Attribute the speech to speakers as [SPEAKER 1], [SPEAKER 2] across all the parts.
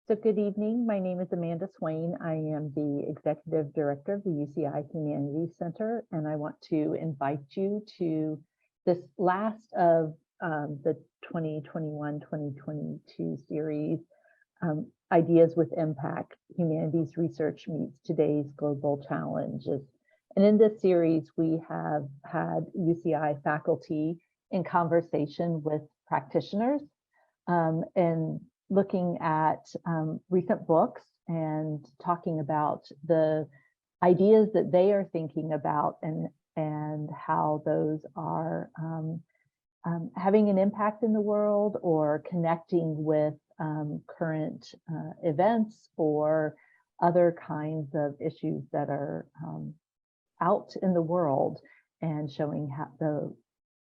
[SPEAKER 1] So good evening. My name is Amanda Swain. I am the Executive Director of the UCI Humanities Center, and I want to invite you to this last of the 2021-2022 series, Ideas with Impact, Humanities Research Meets Today's Global Challenges. And in this series, we have had UCI faculty in conversation with practitioners and looking at recent books and talking about the ideas that they are thinking about and how those are having an impact in the world or connecting with current events or other kinds of issues that are out in the world, and showing how the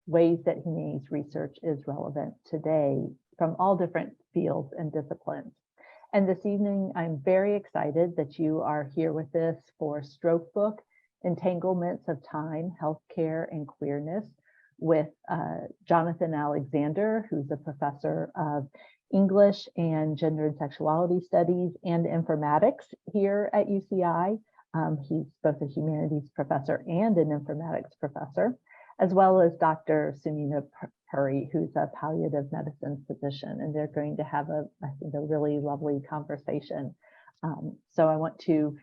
[SPEAKER 1] ways that humanities research is relevant today from all different fields and disciplines. And this evening, I'm very excited that you are here with us for Stroke Book, Entanglements of Time, Healthcare, and Queerness, with Jonathan Alexander, who's a professor of English and Gender and Sexuality Studies and Informatics here at UCI. He's both a humanities professor and an informatics professor, as well as Dr. Sunita Puri, who's a palliative medicine physician, and they're going to have I think, a really lovely conversation. So I want to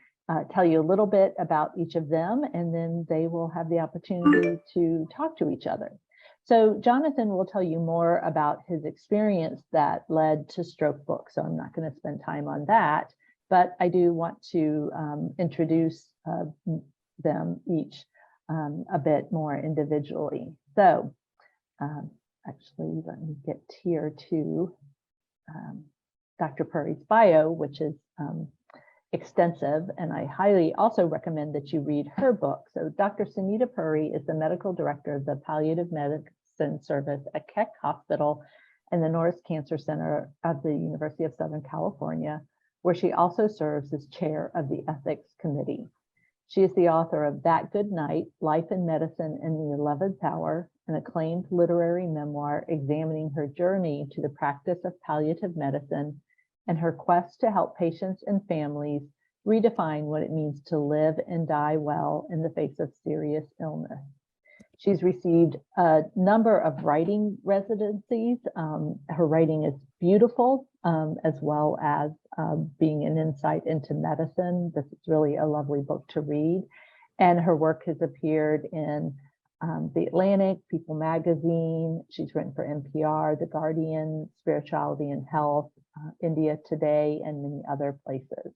[SPEAKER 1] tell you a little bit about each of them, and then they will have the opportunity to talk to each other. So Jonathan will tell you more about his experience that led to Stroke Book, so I'm not going to spend time on that, but I do want to introduce them each a bit more individually. So actually, let me get here to Dr. Puri's bio, which is extensive, and I highly also recommend that you read her book. So Dr. Sunita Puri is the medical director of the Palliative Medicine Service at Keck Hospital and the Norris Cancer Center of the University of Southern California, where she also serves as chair of the Ethics Committee. She is the author of That Good Night, Life in Medicine in the 11th Hour, an acclaimed literary memoir examining her journey to the practice of palliative medicine and her quest to help patients and families redefine what it means to live and die well in the face of serious illness. She's received a number of writing residencies. Her writing is beautiful, as well as being an insight into medicine. This is really a lovely book to read. And her work has appeared in The Atlantic, People Magazine. She's written for NPR, The Guardian, Spirituality and Health, India Today, and many other places.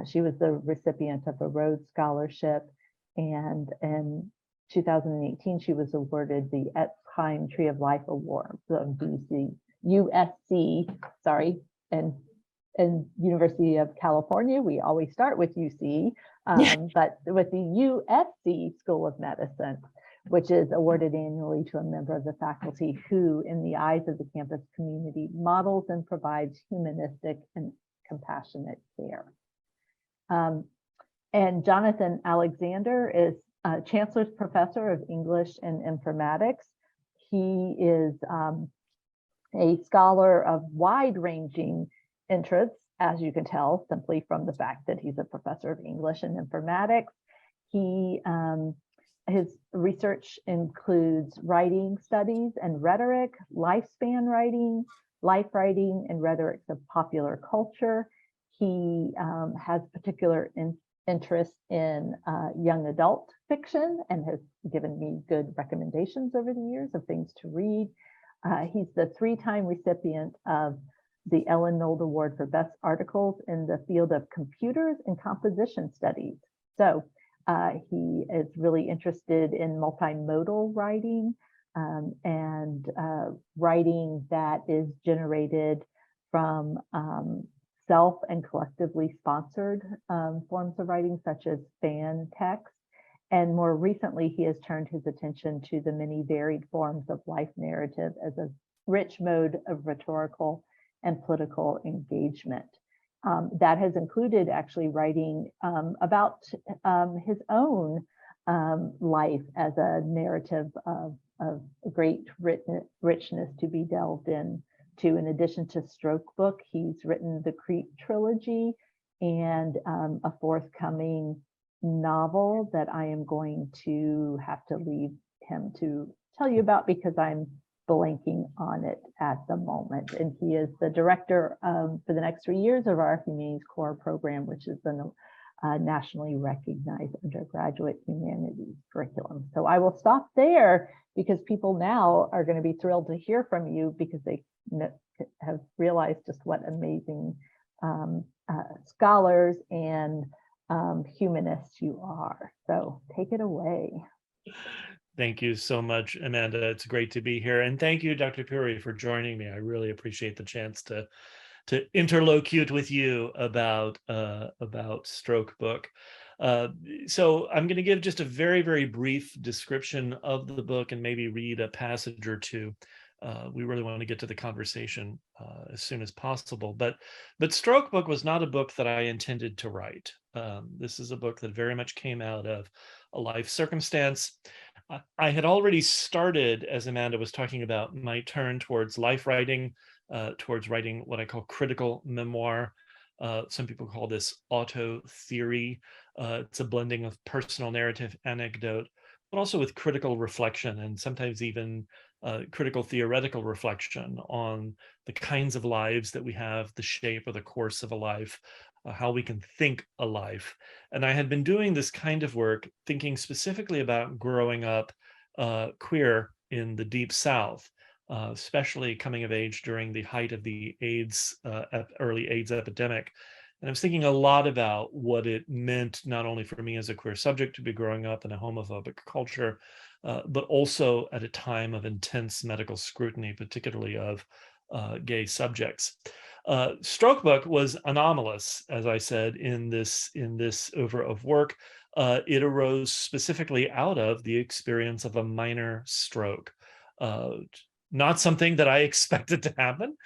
[SPEAKER 1] She was the recipient of a Rhodes Scholarship, and in 2018, she was awarded the Etzheim Tree of Life Award from USC, and University of California. We always start with UC, but with the USC School of Medicine, which is awarded annually to a member of the faculty who, in the eyes of the campus community, models and provides humanistic and compassionate care. And Jonathan Alexander is Chancellor's Professor of English and Informatics. He is a scholar of wide-ranging interests, as you can tell simply from the fact that he's a professor of English and Informatics. His research includes writing studies and rhetoric, lifespan writing, life writing, and rhetorics of popular culture. He has particular interest in young adult fiction and has given me good recommendations over the years of things to read. He's the 3-time recipient of the Ellen Nold Award for Best Articles in the field of computers and composition studies. So he is really interested in multimodal writing and writing that is generated from self and collectively sponsored forms of writing, such as fan text. And more recently, he has turned his attention to the many varied forms of life narrative as a rich mode of rhetorical and political engagement. That has included actually writing about his own life as a narrative of great richness to be delved in to, in addition to Stroke book, he's written the Creep trilogy and a forthcoming novel that I am going to have to leave him to tell you about because I'm blanking on it at the moment. And he is the director for the next 3 years of our Humanities Core program, which is the nationally recognized undergraduate humanities curriculum. So I will stop there because people now are going to be thrilled to hear from you because they have realized just what amazing scholars and humanists you are. So take it away.
[SPEAKER 2] Thank you so much, Amanda. It's great to be here. And thank you, Dr. Puri, for joining me. I really appreciate the chance to interlocute with you about Stroke book. So I'm going to give just a very, very brief description of the book and maybe read a passage or two. We really want to get to the conversation as soon as possible. But Stroke book was not a book that I intended to write. This is a book that very much came out of a life circumstance. I had already started, as Amanda was talking about, my turn towards life writing, towards writing what I call critical memoir. Some people call this auto theory. It's a blending of personal narrative, anecdote, but also with critical reflection and sometimes even critical theoretical reflection on the kinds of lives that we have, the shape or the course of a life, how we can think a life. And I had been doing this kind of work, thinking specifically about growing up queer in the Deep South, especially coming of age during the height of the early AIDS epidemic. And I was thinking a lot about what it meant, not only for me as a queer subject to be growing up in a homophobic culture, but also at a time of intense medical scrutiny, particularly of gay subjects. Stroke book was anomalous, as I said, in this oeuvre of work. It arose specifically out of the experience of a minor stroke. Not something that I expected to happen.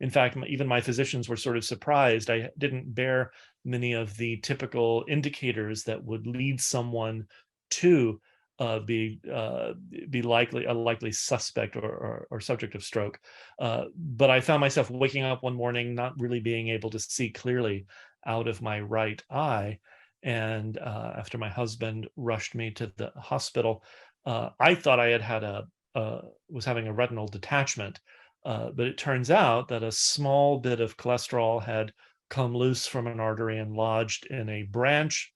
[SPEAKER 2] In fact, even my physicians were sort of surprised. I didn't bear many of the typical indicators that would lead someone to be a likely suspect or subject of stroke. But I found myself waking up one morning not really being able to see clearly out of my right eye. And after my husband rushed me to the hospital, I thought I had was having a retinal detachment. But it turns out that a small bit of cholesterol had come loose from an artery and lodged in a branch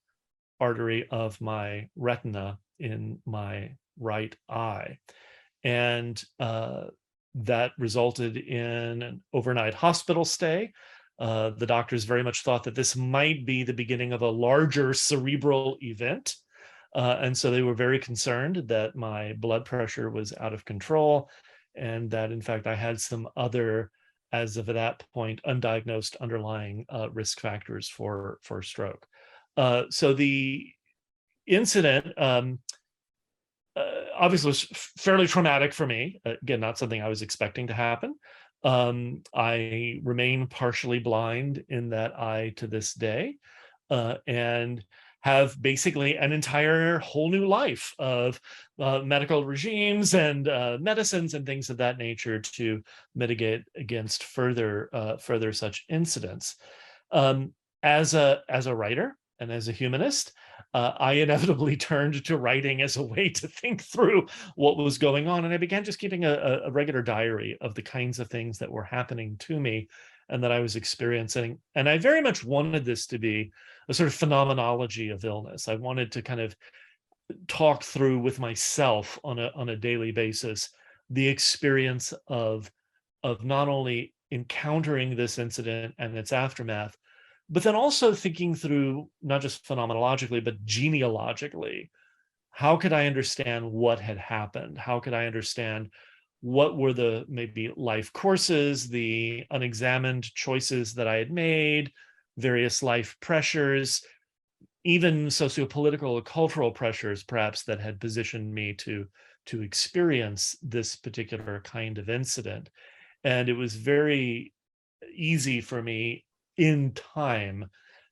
[SPEAKER 2] artery of my retina in my right eye. And that resulted in an overnight hospital stay. The doctors very much thought that this might be the beginning of a larger cerebral event. And so they were very concerned that my blood pressure was out of control and that, in fact, I had some other, as of that point, undiagnosed underlying risk factors for stroke. So the incident obviously was fairly traumatic for me. Again, not something I was expecting to happen. I remain partially blind in that eye to this day, and have basically an entire whole new life of medical regimes and medicines and things of that nature to mitigate against further such incidents. As a writer and as a humanist, I inevitably turned to writing as a way to think through what was going on. And I began just keeping a regular diary of the kinds of things that were happening to me and that I was experiencing. And I very much wanted this to be a sort of phenomenology of illness. I wanted to kind of talk through with myself on a daily basis the experience of not only encountering this incident and its aftermath, but then also thinking through, not just phenomenologically, but genealogically, how could I understand what had happened? How could I understand what were the maybe life courses, the unexamined choices that I had made, various life pressures, even sociopolitical or cultural pressures, perhaps, that had positioned me to experience this particular kind of incident. And it was very easy for me in time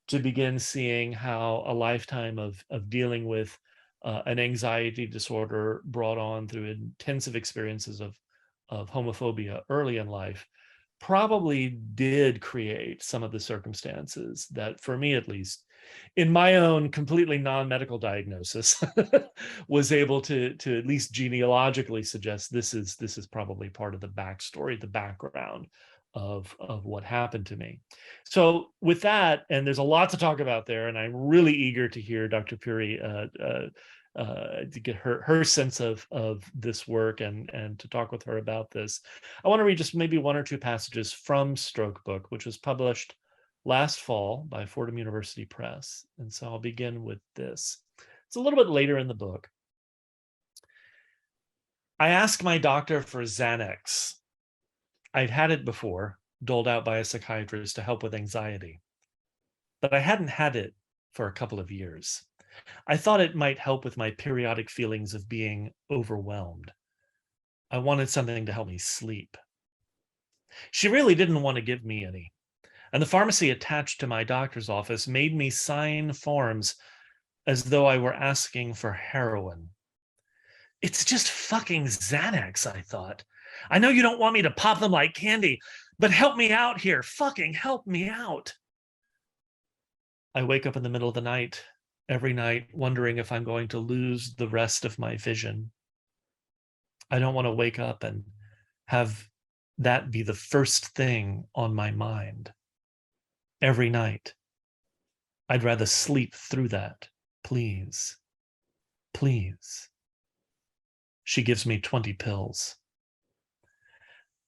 [SPEAKER 2] to begin seeing how a lifetime of dealing with an anxiety disorder brought on through intensive experiences of homophobia early in life probably did create some of the circumstances that, for me at least, in my own completely non-medical diagnosis, was able to at least genealogically suggest this is probably part of the backstory, the background of what happened to me. So with that, and there's a lot to talk about there, and I'm really eager to hear Dr. Puri to get her sense of this work and to talk with her about this. I want to read just maybe one or two passages from Stroke Book, which was published last fall by Fordham University Press. And so I'll begin with this. It's a little bit later in the book. I asked my doctor for Xanax. I'd had it before, doled out by a psychiatrist to help with anxiety, but I hadn't had it for a couple of years. I thought it might help with my periodic feelings of being overwhelmed. I wanted something to help me sleep. She really didn't want to give me any, and the pharmacy attached to my doctor's office made me sign forms as though I were asking for heroin. It's just fucking Xanax, I thought. I know you don't want me to pop them like candy, but help me out here. Fucking help me out. I wake up in the middle of the night, every night, wondering if I'm going to lose the rest of my vision. I don't want to wake up and have that be the first thing on my mind. Every night. I'd rather sleep through that. Please. Please. She gives me 20 pills.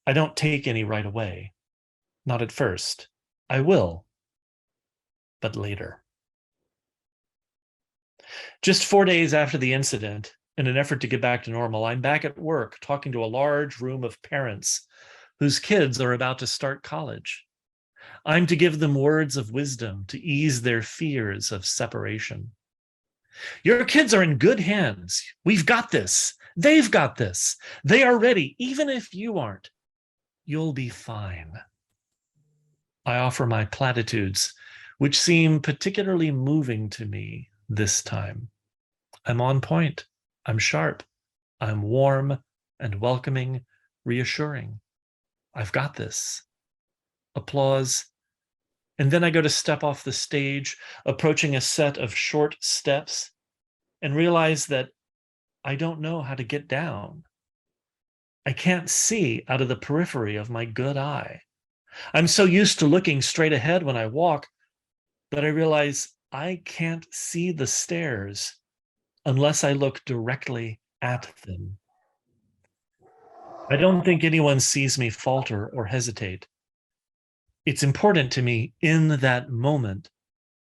[SPEAKER 2] I don't take any right away. Not at first. I will. But later. Just 4 days after the incident, in an effort to get back to normal, I'm back at work talking to a large room of parents whose kids are about to start college. I'm to give them words of wisdom to ease their fears of separation. Your kids are in good hands. We've got this. They've got this. They are ready. Even if you aren't, you'll be fine. I offer my platitudes, which seem particularly moving to me this time. I'm on point. I'm sharp. I'm warm and welcoming, reassuring. I've got this. Applause. And then I go to step off the stage, approaching a set of short steps, and realize that I don't know how to get down. I can't see out of the periphery of my good eye. I'm so used to looking straight ahead when I walk that I realize I can't see the stairs unless I look directly at them. I don't think anyone sees me falter or hesitate. It's important to me in that moment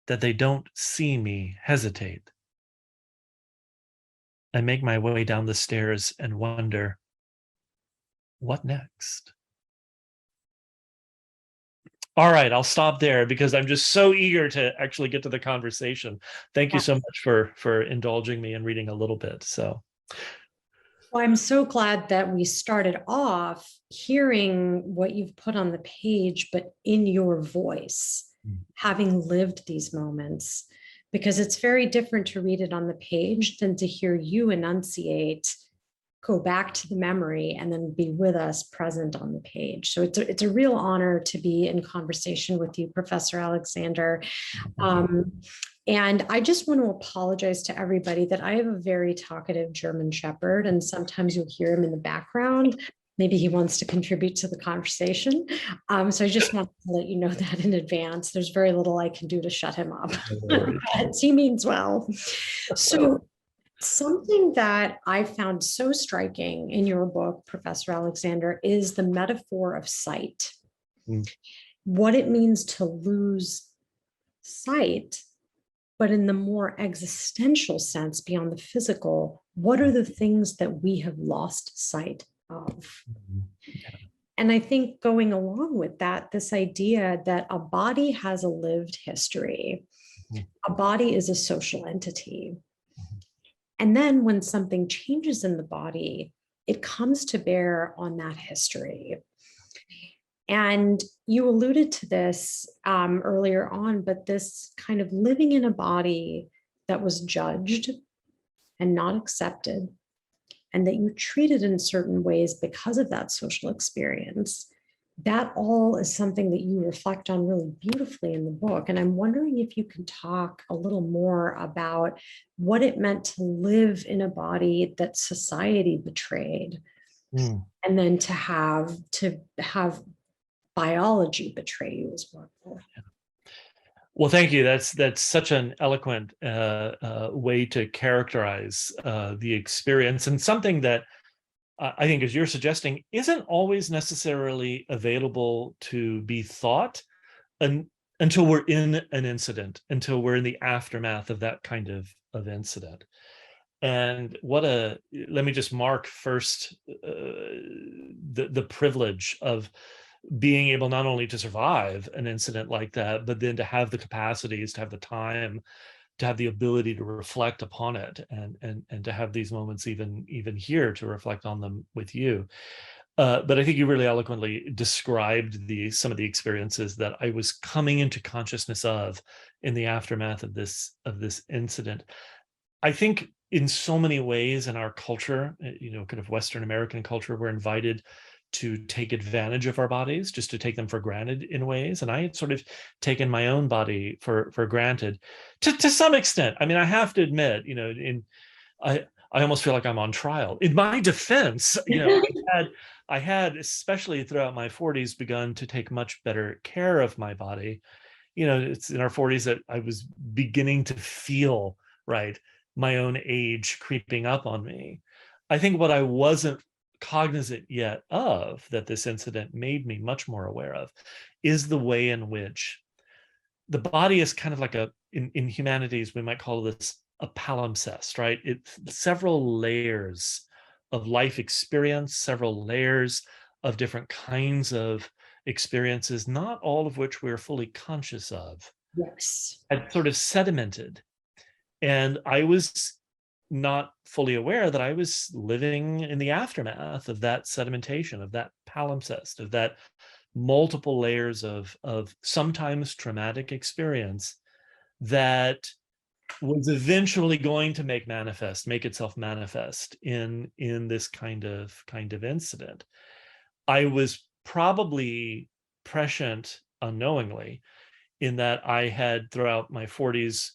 [SPEAKER 2] that they don't see me hesitate. I make my way down the stairs and wonder, what next? All right, I'll stop there because I'm just so eager to actually get to the conversation. Thank you so much for indulging me and reading a little bit. So.
[SPEAKER 3] Well, I'm so glad that we started off hearing what you've put on the page, but in your voice, having lived these moments, because it's very different to read it on the page than to hear you enunciate, go back to the memory, and then be with us present on the page. So it's a real honor to be in conversation with you, Professor Alexander. And I just want to apologize to everybody that I have a very talkative German Shepherd, and sometimes you'll hear him in the background. Maybe he wants to contribute to the conversation. So I just want to let you know that in advance. There's very little I can do to shut him up. But he means well. So something that I found so striking in your book, Professor Alexander, is the metaphor of sight. What it means to lose sight, but in the more existential sense, beyond the physical, what are the things that we have lost sight of? And I think going along with that, this idea that a body has a lived history, a body is a social entity. And then when something changes in the body, it comes to bear on that history. And you alluded to this earlier on, but this kind of living in a body that was judged and not accepted, and that you treated in certain ways because of that social experience, that all is something that you reflect on really beautifully in the book. And I'm wondering if you can talk a little more about what it meant to live in a body that society betrayed,
[SPEAKER 2] Mm.
[SPEAKER 3] and then to have biology betray you as well.
[SPEAKER 2] Well, thank you. That's such an eloquent way to characterize the experience, and something that I think, as you're suggesting, isn't always necessarily available to be thought until we're in an incident, until we're in the aftermath of that kind of incident. And let me just mark first the privilege of being able not only to survive an incident like that, but then to have the capacities, to have the time, to have the ability to reflect upon it, and to have these moments even here to reflect on them with you. But I think you really eloquently described some of the experiences that I was coming into consciousness of in the aftermath of this incident. I think in so many ways in our culture, kind of Western American culture, we're invited to take advantage of our bodies, just to take them for granted in ways. And I had sort of taken my own body for granted to some extent. I mean, I have to admit, I almost feel like I'm on trial. In my defense, I had, especially throughout my 40s, begun to take much better care of my body. It's in our 40s that I was beginning to feel, right, my own age creeping up on me. I think what I wasn't cognizant yet of, that this incident made me much more aware of, is the way in which the body is kind of like in humanities, we might call this a palimpsest, right? It's several layers of life experience, several layers of different kinds of experiences, not all of which we're fully conscious of.
[SPEAKER 3] Yes.
[SPEAKER 2] Had sort of sedimented. And I was not fully aware that I was living in the aftermath of that sedimentation, of that palimpsest, of that multiple layers of sometimes traumatic experience that was eventually going to make itself manifest in this kind of incident. I was probably prescient unknowingly in that I had, throughout my 40s,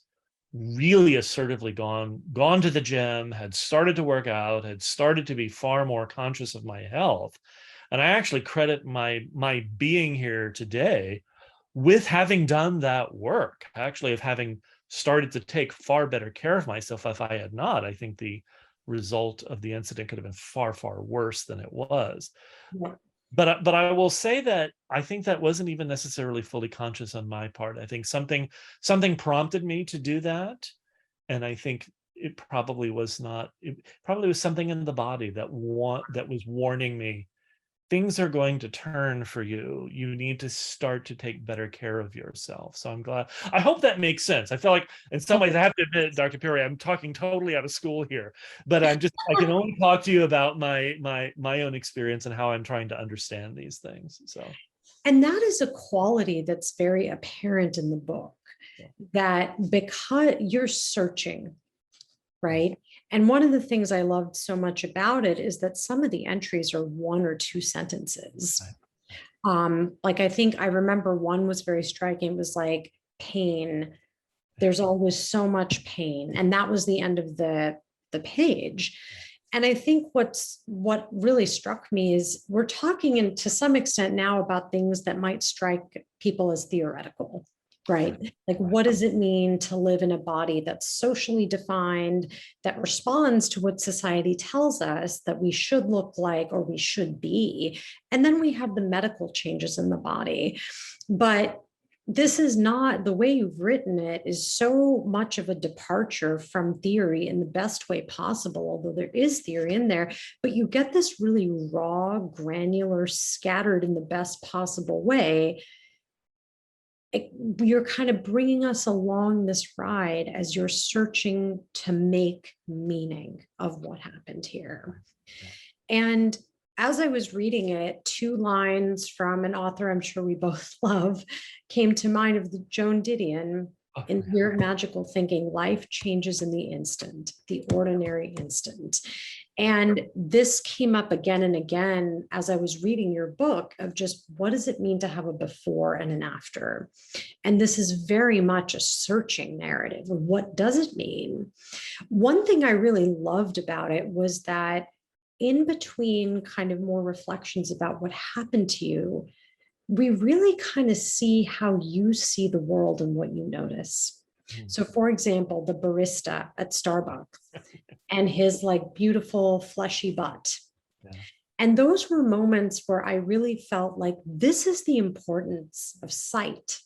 [SPEAKER 2] really assertively gone to the gym, had started to work out, had started to be far more conscious of my health. And I actually credit my being here today with having done that work, actually, of having started to take far better care of myself. If I had not, I think the result of the incident could have been far, far worse than it was.
[SPEAKER 3] Yeah.
[SPEAKER 2] But I will say that I think that wasn't even necessarily fully conscious on my part. I think something prompted me to do that, and I think it probably was something in the body that was warning me, things are going to turn for you. You need to start to take better care of yourself. So I'm glad. I hope that makes sense. I feel like in some ways, I have to admit, Dr. Puri, I'm talking totally out of school here, but I can only talk to you about my own experience and how I'm trying to understand these things. So.
[SPEAKER 3] And that is a quality that's very apparent in the book, that because you're searching, right? And one of the things I loved so much about it is that some of the entries are 1 or 2 sentences. Like, I think I remember one was very striking. It was like, pain. There's always so much pain. And that was the end of the page. And I think what really struck me is we're talking to some extent now about things that might strike people as theoretical, right? Like, what does it mean to live in a body that's socially defined, that responds to what society tells us that we should look like or we should be? And then we have the medical changes in the body. But this is not, the way you've written it is so much of a departure from theory in the best way possible, although there is theory in there, but you get this really raw, granular, scattered in the best possible way. You're kind of bringing us along this ride as you're searching to make meaning of what happened here. And as I was reading it, 2 lines from an author I'm sure we both love came to mind, of the Joan Didion in Weird Magical Thinking. Life changes in the instant, the ordinary instant. And this came up again and again as I was reading your book of just what does it mean to have a before and an after? And this is very much a searching narrative of what does it mean? One thing I really loved about it was that in between kind of more reflections about what happened to you, we really kind of see how you see the world and what you notice. So for example, the barista at Starbucks and his like beautiful fleshy butt.
[SPEAKER 2] Yeah.
[SPEAKER 3] And those were moments where I really felt like this is the importance of sight,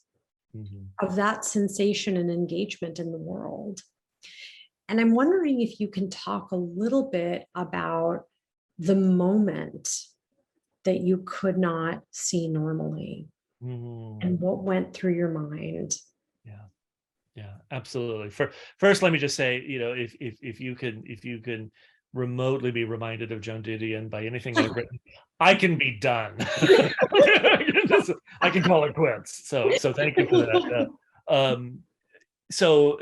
[SPEAKER 3] of that sensation and engagement in the world. And I'm wondering if you can talk a little bit about the moment that you could not see normally and what went through your mind.
[SPEAKER 2] Yeah, absolutely. First, let me just say, if you can remotely be reminded of Joan Didion by anything I've written, I can be done. I can call it quits. So thank you for that. So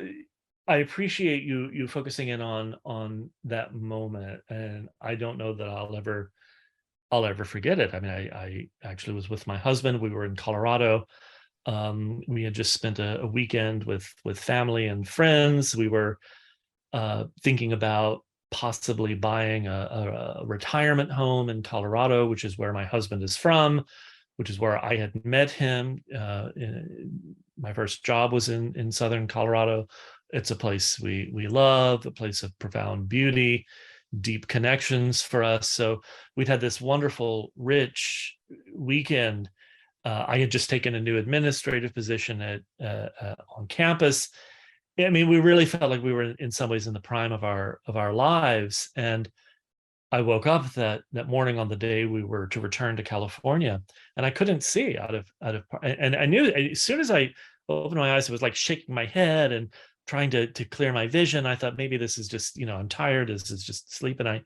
[SPEAKER 2] I appreciate you focusing in on that moment, and I don't know that I'll ever forget it. I mean, I actually was with my husband. We were in Colorado. We had just spent a weekend with family and friends. We were thinking about possibly buying a retirement home in Colorado, which is where my husband is from, which is where I had met him. My first job was in Southern Colorado. It's a place we love, a place of profound beauty, deep connections for us. So we'd had this wonderful, rich weekend. I had just taken a new administrative position on campus. I mean, we really felt like we were in some ways in the prime of our lives. And I woke up that morning on the day we were to return to California, and I couldn't see out of. And I knew as soon as I opened my eyes, it was like shaking my head and trying to clear my vision. I thought maybe this is just, I'm tired. This is just sleep, and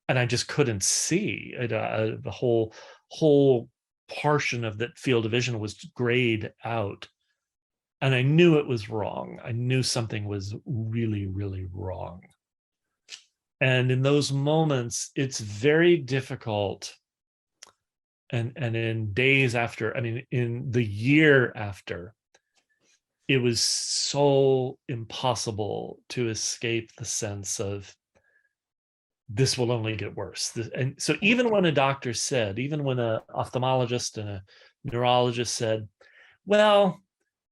[SPEAKER 2] I just couldn't see. The whole portion of that field of vision was grayed out, and I knew it was wrong. I knew something was really, really wrong. And in those moments, it's very difficult. And in days after, I mean, in the year after, it was so impossible to escape the sense of this will only get worse. And so even when a doctor said, even when an ophthalmologist and a neurologist said, well,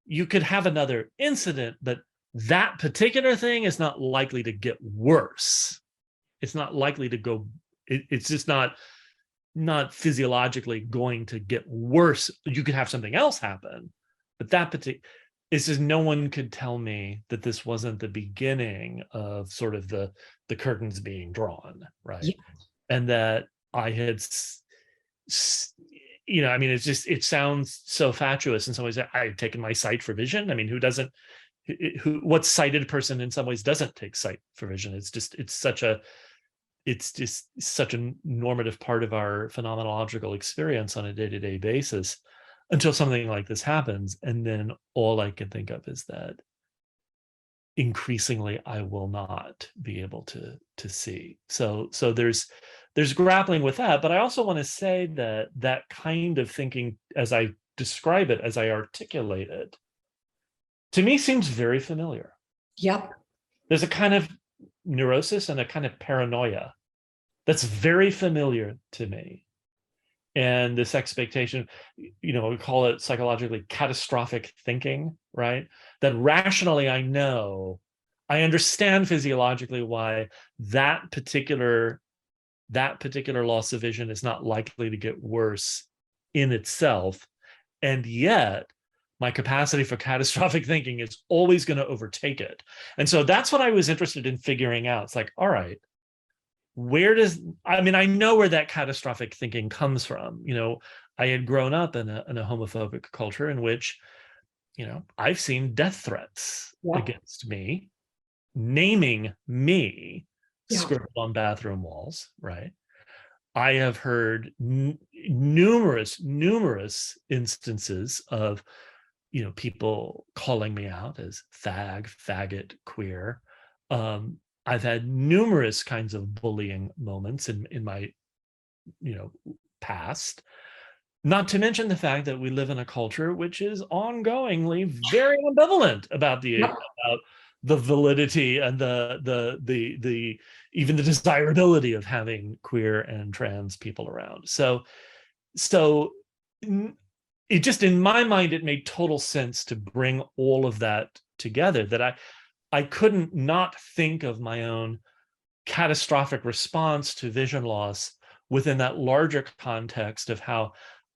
[SPEAKER 2] you could have another incident, but that particular thing is not likely to get worse. It's not likely to go, it's just not physiologically going to get worse. You could have something else happen, but that particular, it's just no one could tell me that this wasn't the beginning of sort of the curtains being drawn, right? Yeah. And that I had, I mean, it sounds so fatuous in some ways. I had taken my sight for vision. I mean, what sighted person in some ways doesn't take sight for vision? It's just such a normative part of our phenomenological experience on a day-to-day basis, until something like this happens. And then all I can think of is that increasingly I will not be able to see. So there's grappling with that. But I also want to say that kind of thinking, as I describe it, as I articulate it, to me seems very familiar.
[SPEAKER 3] Yep. There's
[SPEAKER 2] a kind of neurosis and a kind of paranoia that's very familiar to me. And this expectation, we call it psychologically catastrophic thinking, right? That rationally I understand physiologically why that particular loss of vision is not likely to get worse in itself. And yet my capacity for catastrophic thinking is always going to overtake it. And so that's what I was interested in figuring out. It's like, all right, I know where that catastrophic thinking comes from. I had grown up in a homophobic culture in which, I've seen death threats against me, naming me, scribbled on bathroom walls, right? I have heard numerous instances of, people calling me out as fag, faggot, queer. I've had numerous kinds of bullying moments in my, past. Not to mention the fact that we live in a culture which is ongoingly very ambivalent about
[SPEAKER 3] Yep.
[SPEAKER 2] the validity and the even the desirability of having queer and trans people around. So it just, in my mind, it made total sense to bring all of that together, that I couldn't not think of my own catastrophic response to vision loss within that larger context of how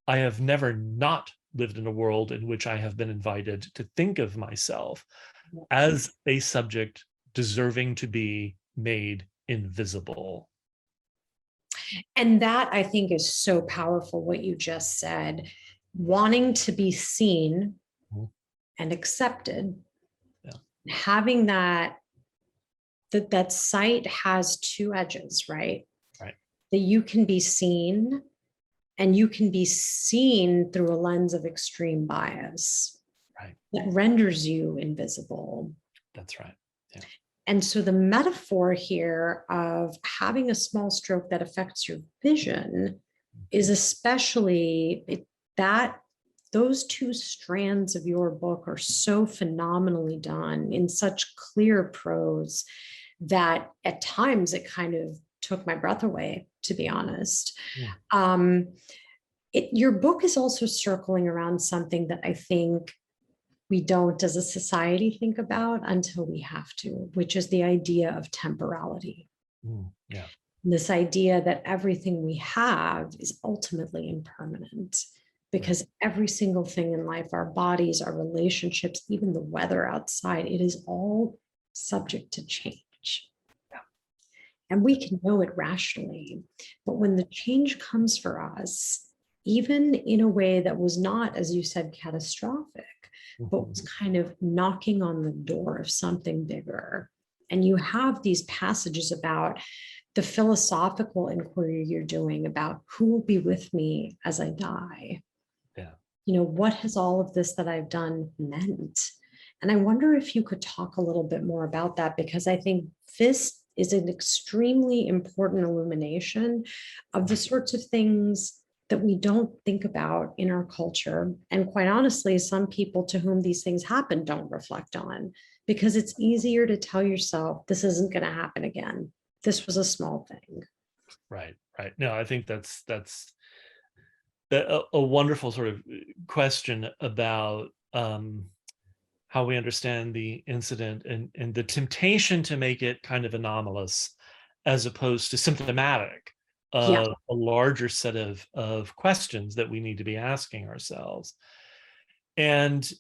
[SPEAKER 2] I have never not lived in a world in which I have been invited to think of myself as a subject deserving to be made invisible.
[SPEAKER 3] And that, I think, is so powerful, what you just said. Wanting to be seen and accepted, having that sight has two edges, right?
[SPEAKER 2] Right.
[SPEAKER 3] That you can be seen, and you can be seen through a lens of extreme bias,
[SPEAKER 2] right,
[SPEAKER 3] that renders you invisible.
[SPEAKER 2] That's right. Yeah.
[SPEAKER 3] And so the metaphor here of having a small stroke that affects your vision is especially that those two strands of your book are so phenomenally done in such clear prose that at times it kind of took my breath away, to be honest.
[SPEAKER 2] Yeah.
[SPEAKER 3] Your book is also circling around something that I think we don't, as a society, think about until we have to, which is the idea of temporality.
[SPEAKER 2] Yeah.
[SPEAKER 3] This idea that everything we have is ultimately impermanent, because every single thing in life, our bodies, our relationships, even the weather outside, it is all subject to change.
[SPEAKER 2] Yeah.
[SPEAKER 3] And we can know it rationally, but when the change comes for us, even in a way that was not, as you said, catastrophic, but was kind of knocking on the door of something bigger. And you have these passages about the philosophical inquiry you're doing about who will be with me as I die.
[SPEAKER 2] Yeah.
[SPEAKER 3] What has all of this that I've done meant? And I wonder if you could talk a little bit more about that, because I think this is an extremely important illumination of the sorts of things that we don't think about in our culture. And quite honestly, some people to whom these things happen don't reflect on, because it's easier to tell yourself, this isn't going to happen again. This was a small thing.
[SPEAKER 2] Right. No, I think that's a wonderful sort of question about how we understand the incident and the temptation to make it kind of anomalous as opposed to symptomatic of a larger set of questions that we need to be asking ourselves. And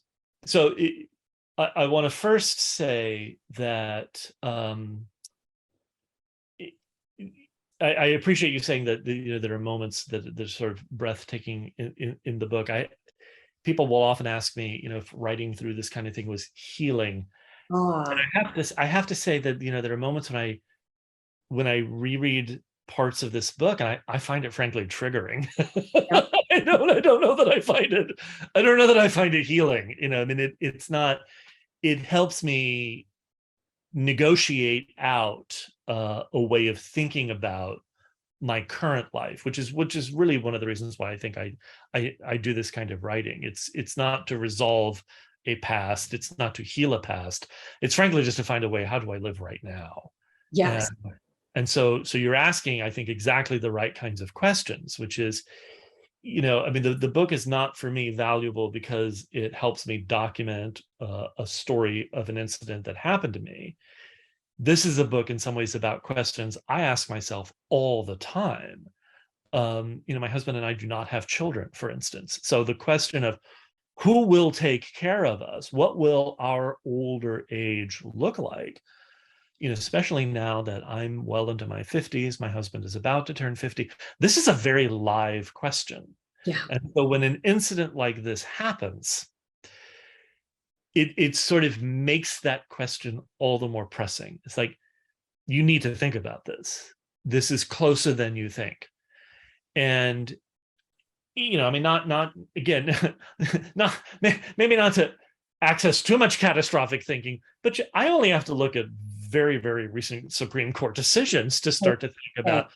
[SPEAKER 2] so I want to first say that I appreciate you saying that there are moments that are sort of breathtaking in the book. People will often ask me, if writing through this kind of thing was healing. And I have to say that there are moments when I reread parts of this book, and I find it frankly triggering.
[SPEAKER 3] Yep.
[SPEAKER 2] I don't know that I find it healing. It's not. It helps me negotiate out a way of thinking about my current life, which is really one of the reasons why I think I do this kind of writing. It's not to resolve a past. It's not to heal a past. It's frankly just to find a way. How do I live right now?
[SPEAKER 3] Yes.
[SPEAKER 2] And so you're asking, I think, exactly the right kinds of questions, which is, the book is not for me valuable because it helps me document a story of an incident that happened to me. This is a book in some ways about questions I ask myself all the time. My husband and I do not have children, for instance. So the question of who will take care of us? What will our older age look like? Especially now that I'm well into my 50s, my husband is about to turn 50. This is a very live question.
[SPEAKER 3] Yeah.
[SPEAKER 2] And so when an incident like this happens, it sort of makes that question all the more pressing. It's like, you need to think about this. This is closer than you think. And, not again, maybe not to access too much catastrophic thinking, but I only have to look at very, very recent Supreme Court decisions to start to think about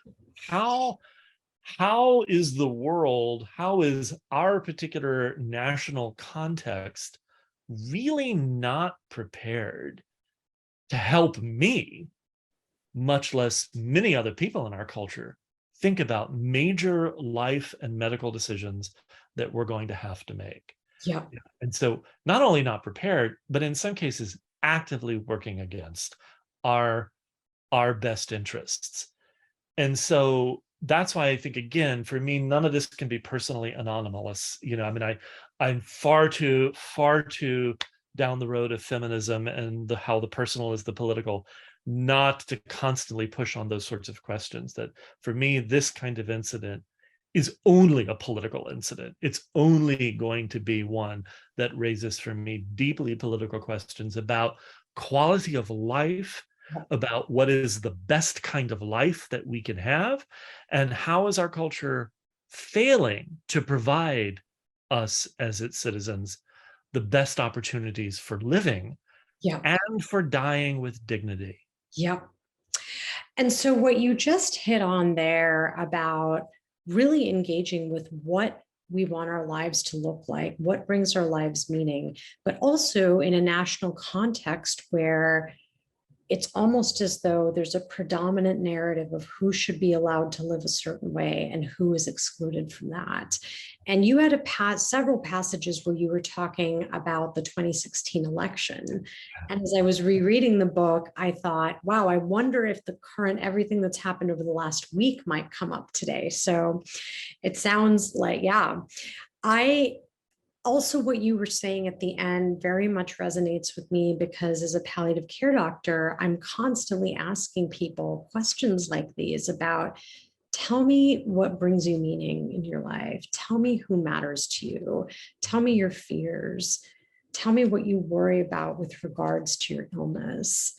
[SPEAKER 2] how is the world, how is our particular national context really not prepared to help me, much less many other people in our culture, think about major life and medical decisions that we're going to have to make.
[SPEAKER 3] Yeah.
[SPEAKER 2] And so not only not prepared, but in some cases actively working against our best interests. And so that's why I think, again, for me, none of this can be personally anonymous. I mean, I'm far too down the road of feminism and how the personal is the political, not to constantly push on those sorts of questions. That for me, this kind of incident is only a political incident. It's only going to be one that raises for me deeply political questions about quality of life, about what is the best kind of life that we can have, and how is our culture failing to provide us as its citizens the best opportunities for living and for dying with dignity.
[SPEAKER 3] Yep. And so what you just hit on there about really engaging with what we want our lives to look like, what brings our lives meaning, but also in a national context where it's almost as though there's a predominant narrative of who should be allowed to live a certain way and who is excluded from that. And you had several passages where you were talking about the 2016 election. And as I was rereading the book, I thought, wow, I wonder if the current everything that's happened over the last week might come up today. So it sounds like, also, what you were saying at the end very much resonates with me, because as a palliative care doctor, I'm constantly asking people questions like these about, tell me what brings you meaning in your life. Tell me who matters to you. Tell me your fears. Tell me what you worry about with regards to your illness.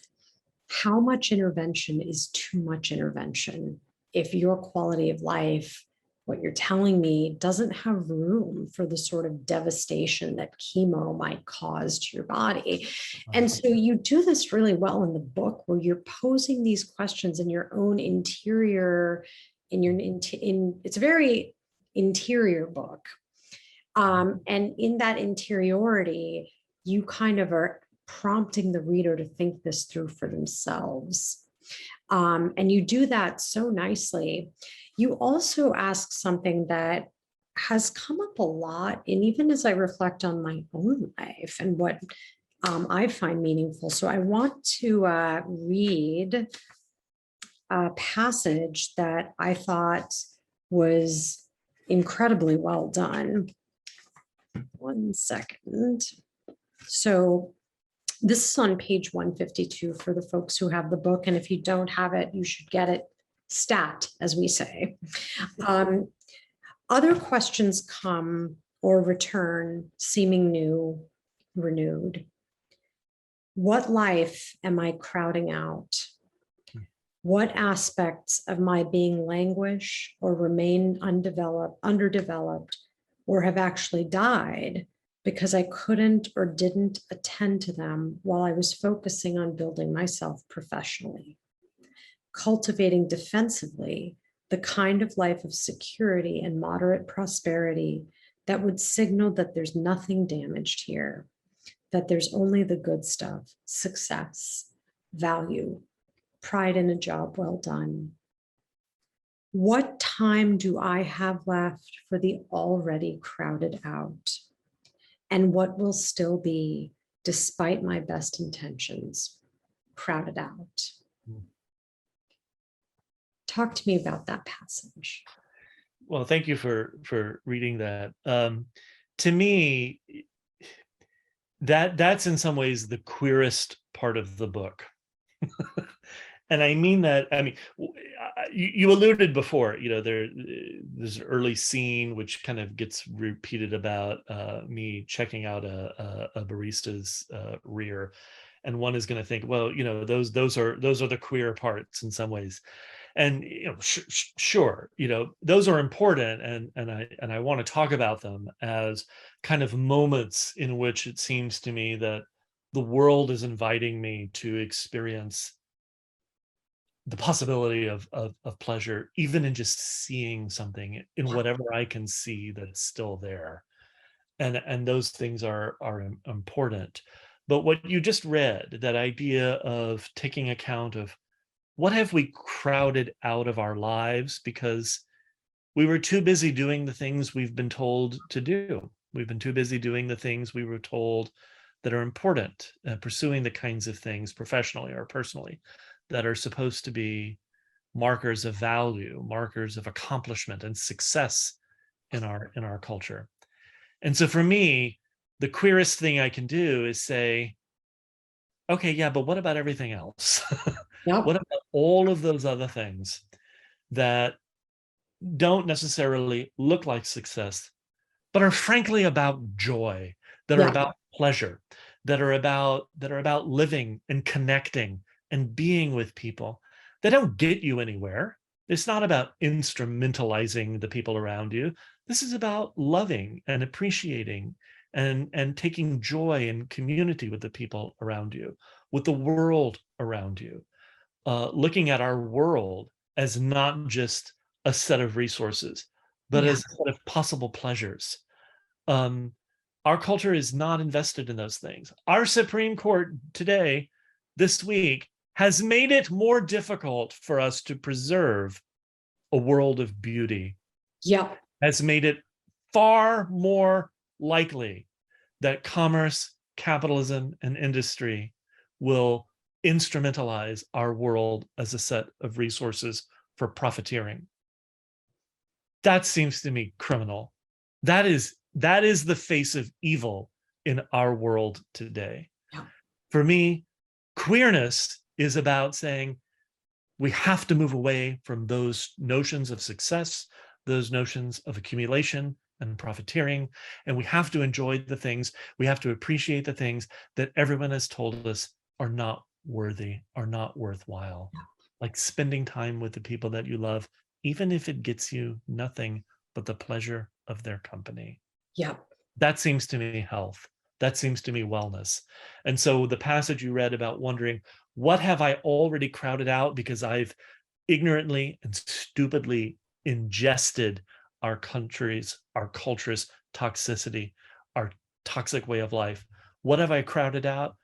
[SPEAKER 3] How much intervention is too much intervention? If your quality of life, what you're telling me, doesn't have room for the sort of devastation that chemo might cause to your body. And so you do this really well in the book, where you're posing these questions in your own interior, it's a very interior book. And in that interiority, you kind of are prompting the reader to think this through for themselves. And you do that so nicely. You also ask something that has come up a lot, and even as I reflect on my own life and what I find meaningful. So I want to read a passage that I thought was incredibly well done. One second. So this is on page 152 for the folks who have the book. And if you don't have it, you should get it stat, as we say. Other questions come or return, seeming new, renewed. What life am I crowding out? What aspects of my being languish or remain underdeveloped, or have actually died because I couldn't or didn't attend to them while I was focusing on building myself professionally, cultivating defensively the kind of life of security and moderate prosperity that would signal that there's nothing damaged here, that there's only the good stuff, success, value, pride in a job well done. What time do I have left for the already crowded out? And what will still be, despite my best intentions, crowded out? Talk to me about that passage.
[SPEAKER 2] Well, thank you for reading that. To me, that's in some ways the queerest part of the book. And I mean that, I mean, you alluded before, there's an early scene which kind of gets repeated about me checking out a barista's rear. And one is going to think, well, those are the queer parts in some ways. And sure, those are important, and I want to talk about them as kind of moments in which it seems to me that the world is inviting me to experience the possibility of pleasure, even in just seeing something in whatever I can see that's still there. And those things are important. But what you just read, that idea of taking account of what have we crowded out of our lives because we were too busy doing the things we've been told to do. We've been too busy doing the things we were told that are important, pursuing the kinds of things professionally or personally that are supposed to be markers of value, markers of accomplishment and success in our culture. And so for me, the queerest thing I can do is say, okay, yeah, but what about everything else?
[SPEAKER 3] Yep.
[SPEAKER 2] What about all of those other things that don't necessarily look like success, but are frankly about joy, that are
[SPEAKER 3] Yeah.
[SPEAKER 2] about pleasure, that are about living and connecting and being with people. They don't get you anywhere. It's not about instrumentalizing the people around you. This is about loving and appreciating and taking joy in community with the people around you, with the world around you, looking at our world as not just a set of resources, but
[SPEAKER 3] Yeah.
[SPEAKER 2] as a set of possible pleasures. Our culture is not invested in those things. Our Supreme Court today, this week, has made it more difficult for us to preserve a world of beauty,
[SPEAKER 3] Yep.
[SPEAKER 2] has made it far more likely that commerce, capitalism, and industry will instrumentalize our world as a set of resources for profiteering. That seems to me criminal. That is the face of evil in our world today.
[SPEAKER 3] Yeah.
[SPEAKER 2] For me, queerness is about saying we have to move away from those notions of success, those notions of accumulation and profiteering, and we have to enjoy the things, we have to appreciate the things that everyone has told us are not worthy, are not worthwhile. Like spending time with the people that you love, even if it gets you nothing but the pleasure of their company.
[SPEAKER 3] Yep.
[SPEAKER 2] That seems to me health. That seems to me wellness. And so the passage you read about wondering, what have I already crowded out because I've ignorantly and stupidly ingested our country's, our culture's toxicity, our toxic way of life? What have I crowded out?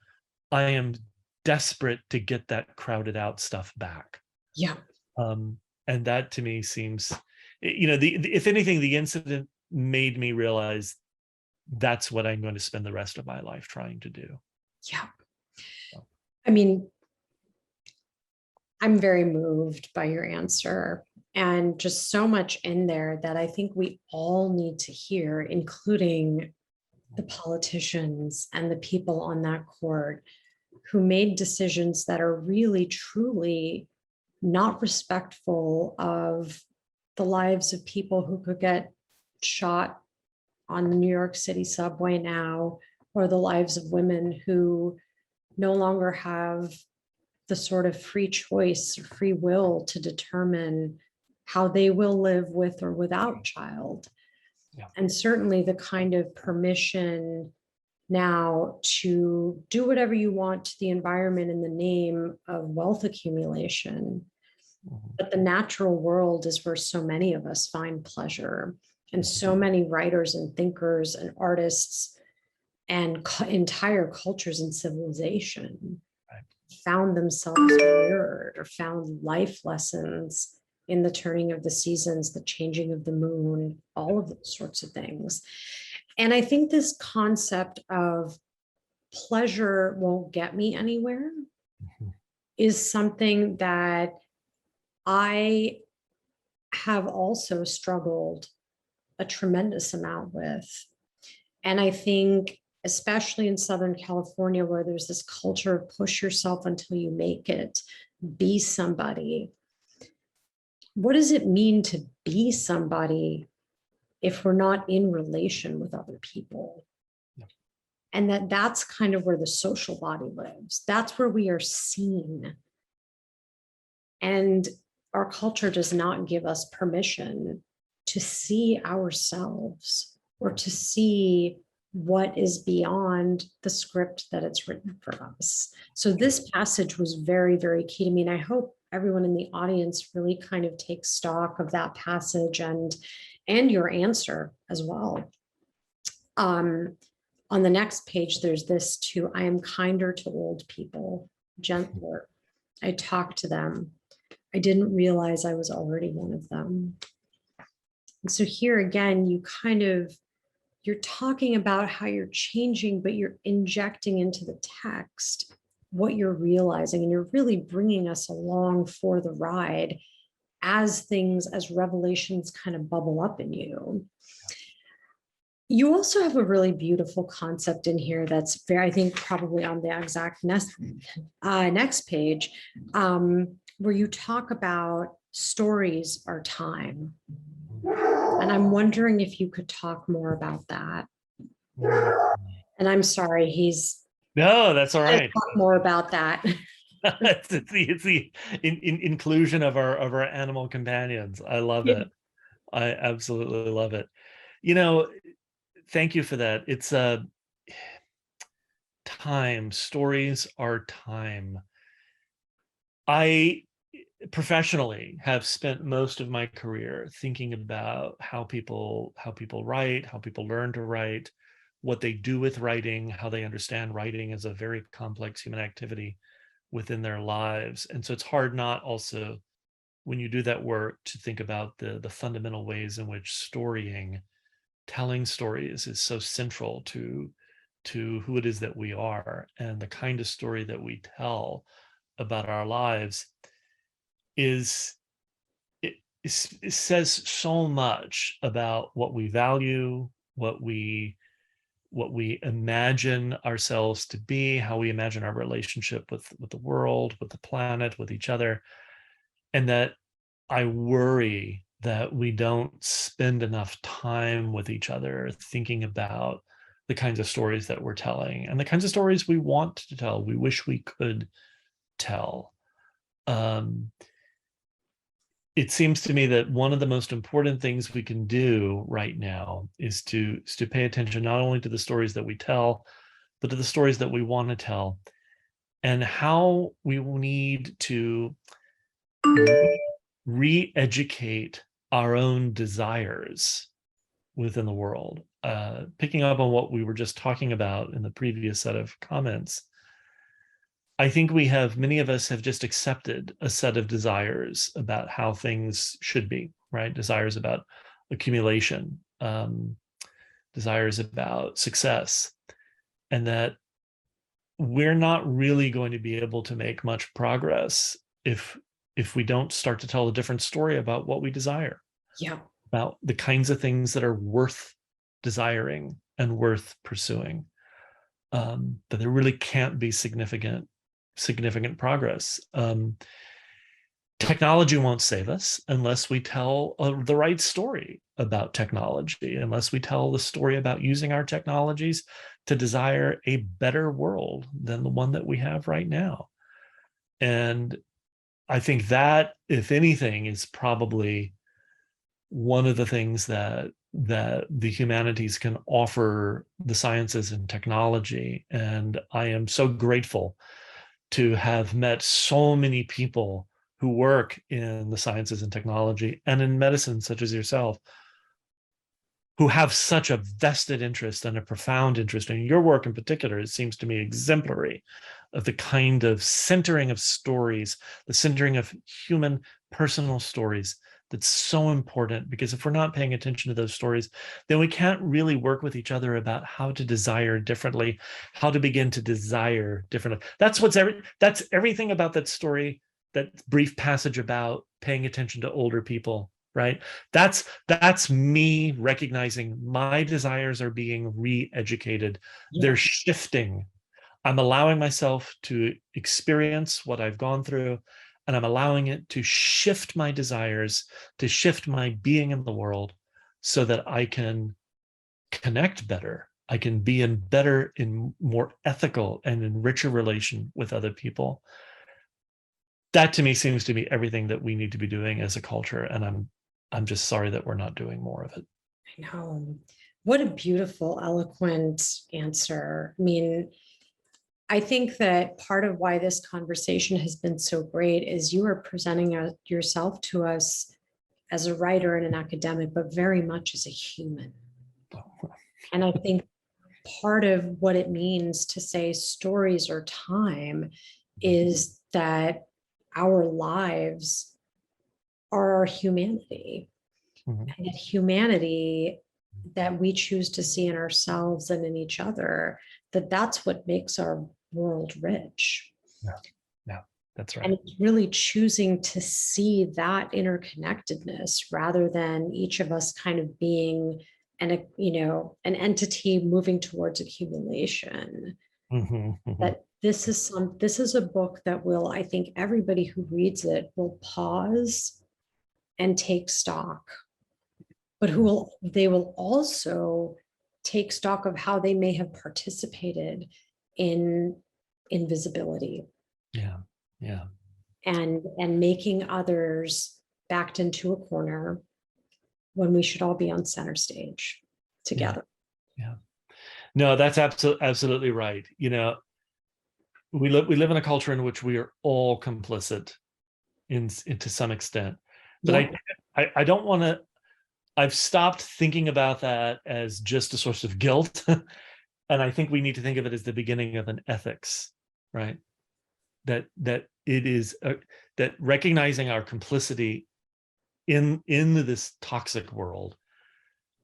[SPEAKER 2] I am desperate to get that crowded out stuff back.
[SPEAKER 3] Yeah.
[SPEAKER 2] And that to me seems, if anything, the incident made me realize that's what I'm going to spend the rest of my life trying to do.
[SPEAKER 3] Yeah. I mean, I'm very moved by your answer, and just so much in there that I think we all need to hear, including the politicians and the people on that court who made decisions that are really, truly not respectful of the lives of people who could get shot on the New York City subway now, or the lives of women who no longer have the sort of free choice or free will to determine how they will live with or without child.
[SPEAKER 2] Yeah.
[SPEAKER 3] And certainly the kind of permission now to do whatever you want to the environment in the name of wealth accumulation.
[SPEAKER 2] Mhm.
[SPEAKER 3] But the natural world is where so many of us find pleasure. And so many writers and thinkers and artists and entire cultures and civilization found themselves mirrored or found life lessons in the turning of the seasons, the changing of the moon, all of those sorts of things. And I think this concept of pleasure won't get me anywhere is something that I have also struggled a tremendous amount with. And I think, especially in Southern California, where there's this culture of push yourself until you make it, be somebody. What does it mean to be somebody if we're not in relation with other people?
[SPEAKER 2] Yeah.
[SPEAKER 3] And that's kind of where the social body lives. That's where we are seen. And our culture does not give us permission to see ourselves or to see what is beyond the script that it's written for us. So this passage was very, very key to me. And I hope everyone in the audience really kind of take stock of that passage and your answer as well. On the next page, there's this too: I am kinder to old people, gentler. I talk to them. I didn't realize I was already one of them. And so here again, you're talking about how you're changing, but you're injecting into the text what you're realizing, and you're really bringing us along for the ride as revelations kind of bubble up in you. You also have a really beautiful concept in here that's very, I think, probably on the exact next page, where you talk about stories are time. And I'm wondering if you could talk more about that. And I'm sorry,
[SPEAKER 2] No, that's all right.
[SPEAKER 3] Talk more about that.
[SPEAKER 2] it's the inclusion of our animal companions. I love it. I absolutely love it. Thank you for that. It's time. Stories are time. I professionally have spent most of my career thinking about how people write, how people learn to write, what they do with writing, how they understand writing as a very complex human activity within their lives. And so it's hard not also, when you do that work, to think about the fundamental ways in which telling stories is so central to who it is that we are, and the kind of story that we tell about our lives it says so much about what we value, what we imagine ourselves to be, how we imagine our relationship with the world, with the planet, with each other. And that I worry that we don't spend enough time with each other thinking about the kinds of stories that we're telling and the kinds of stories we want to tell, we wish we could tell. It seems to me that one of the most important things we can do right now is to pay attention not only to the stories that we tell, but to the stories that we want to tell, and how we need to re-educate our own desires within the world. Picking up on what we were just talking about in the previous set of comments, I think many of us have just accepted a set of desires about how things should be, right? Desires about accumulation, desires about success, and that we're not really going to be able to make much progress if we don't start to tell a different story about what we desire.
[SPEAKER 3] Yeah.
[SPEAKER 2] About the kinds of things that are worth desiring and worth pursuing. That there really can't be significant progress. Technology won't save us unless we tell the right story about technology, unless we tell the story about using our technologies to desire a better world than the one that we have right now. And I think that, if anything, is probably one of the things that the humanities can offer the sciences and technology. And I am so grateful to have met so many people who work in the sciences and technology and in medicine, such as yourself, who have such a vested interest and a profound interest in your work in particular. It seems to me exemplary of the kind of centering of stories, the centering of human personal stories that's so important, because if we're not paying attention to those stories, then we can't really work with each other about how to desire differently, how to begin to desire differently. That's everything about that story, that brief passage about paying attention to older people, right? That's me recognizing my desires are being re-educated. Yeah. They're shifting. I'm allowing myself to experience what I've gone through, and I'm allowing it to shift my desires, to shift my being in the world, so that I can connect better. I can be in more ethical and in richer relation with other people. That to me seems to be everything that we need to be doing as a culture. And I'm just sorry that we're not doing more of it.
[SPEAKER 3] I know. What a beautiful, eloquent answer. I mean, I think that part of why this conversation has been so great is you are presenting yourself to us as a writer and an academic, but very much as a human. And I think part of what it means to say stories are time is that our lives are our humanity.
[SPEAKER 2] Mhm.
[SPEAKER 3] And that humanity that we choose to see in ourselves and in each other, that's what makes our world rich.
[SPEAKER 2] Yeah, that's right.
[SPEAKER 3] And it's really choosing to see that interconnectedness rather than each of us kind of being an entity moving towards accumulation.
[SPEAKER 2] Mhm, mhm.
[SPEAKER 3] That this is a book that will, I think everybody who reads it will pause and take stock, but they will also take stock of how they may have participated in invisibility
[SPEAKER 2] Yeah, yeah.
[SPEAKER 3] and making others backed into a corner when we should all be on center stage together.
[SPEAKER 2] Yeah. No, that's absolutely right. We live in a culture in which we are all complicit to some extent. But
[SPEAKER 3] Yeah.
[SPEAKER 2] I don't want to. I've stopped thinking about that as just a source of guilt, and I think we need to think of it as the beginning of an ethics, right? That it is that recognizing our complicity in this toxic world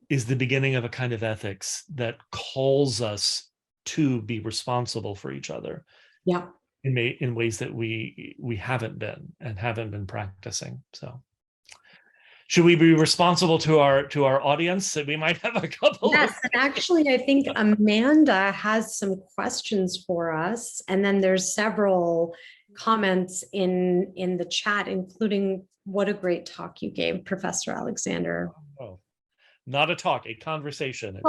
[SPEAKER 2] is the beginning of a kind of ethics that calls us to be responsible for each other.
[SPEAKER 3] Yeah.
[SPEAKER 2] In ways that we haven't been practicing. So should we be responsible to our audience? We might have a couple.
[SPEAKER 3] Yes, and actually, I think Amanda has some questions for us, and then there's several comments in the chat, including what a great talk you gave, Professor Alexander.
[SPEAKER 2] Oh, not a talk, a conversation.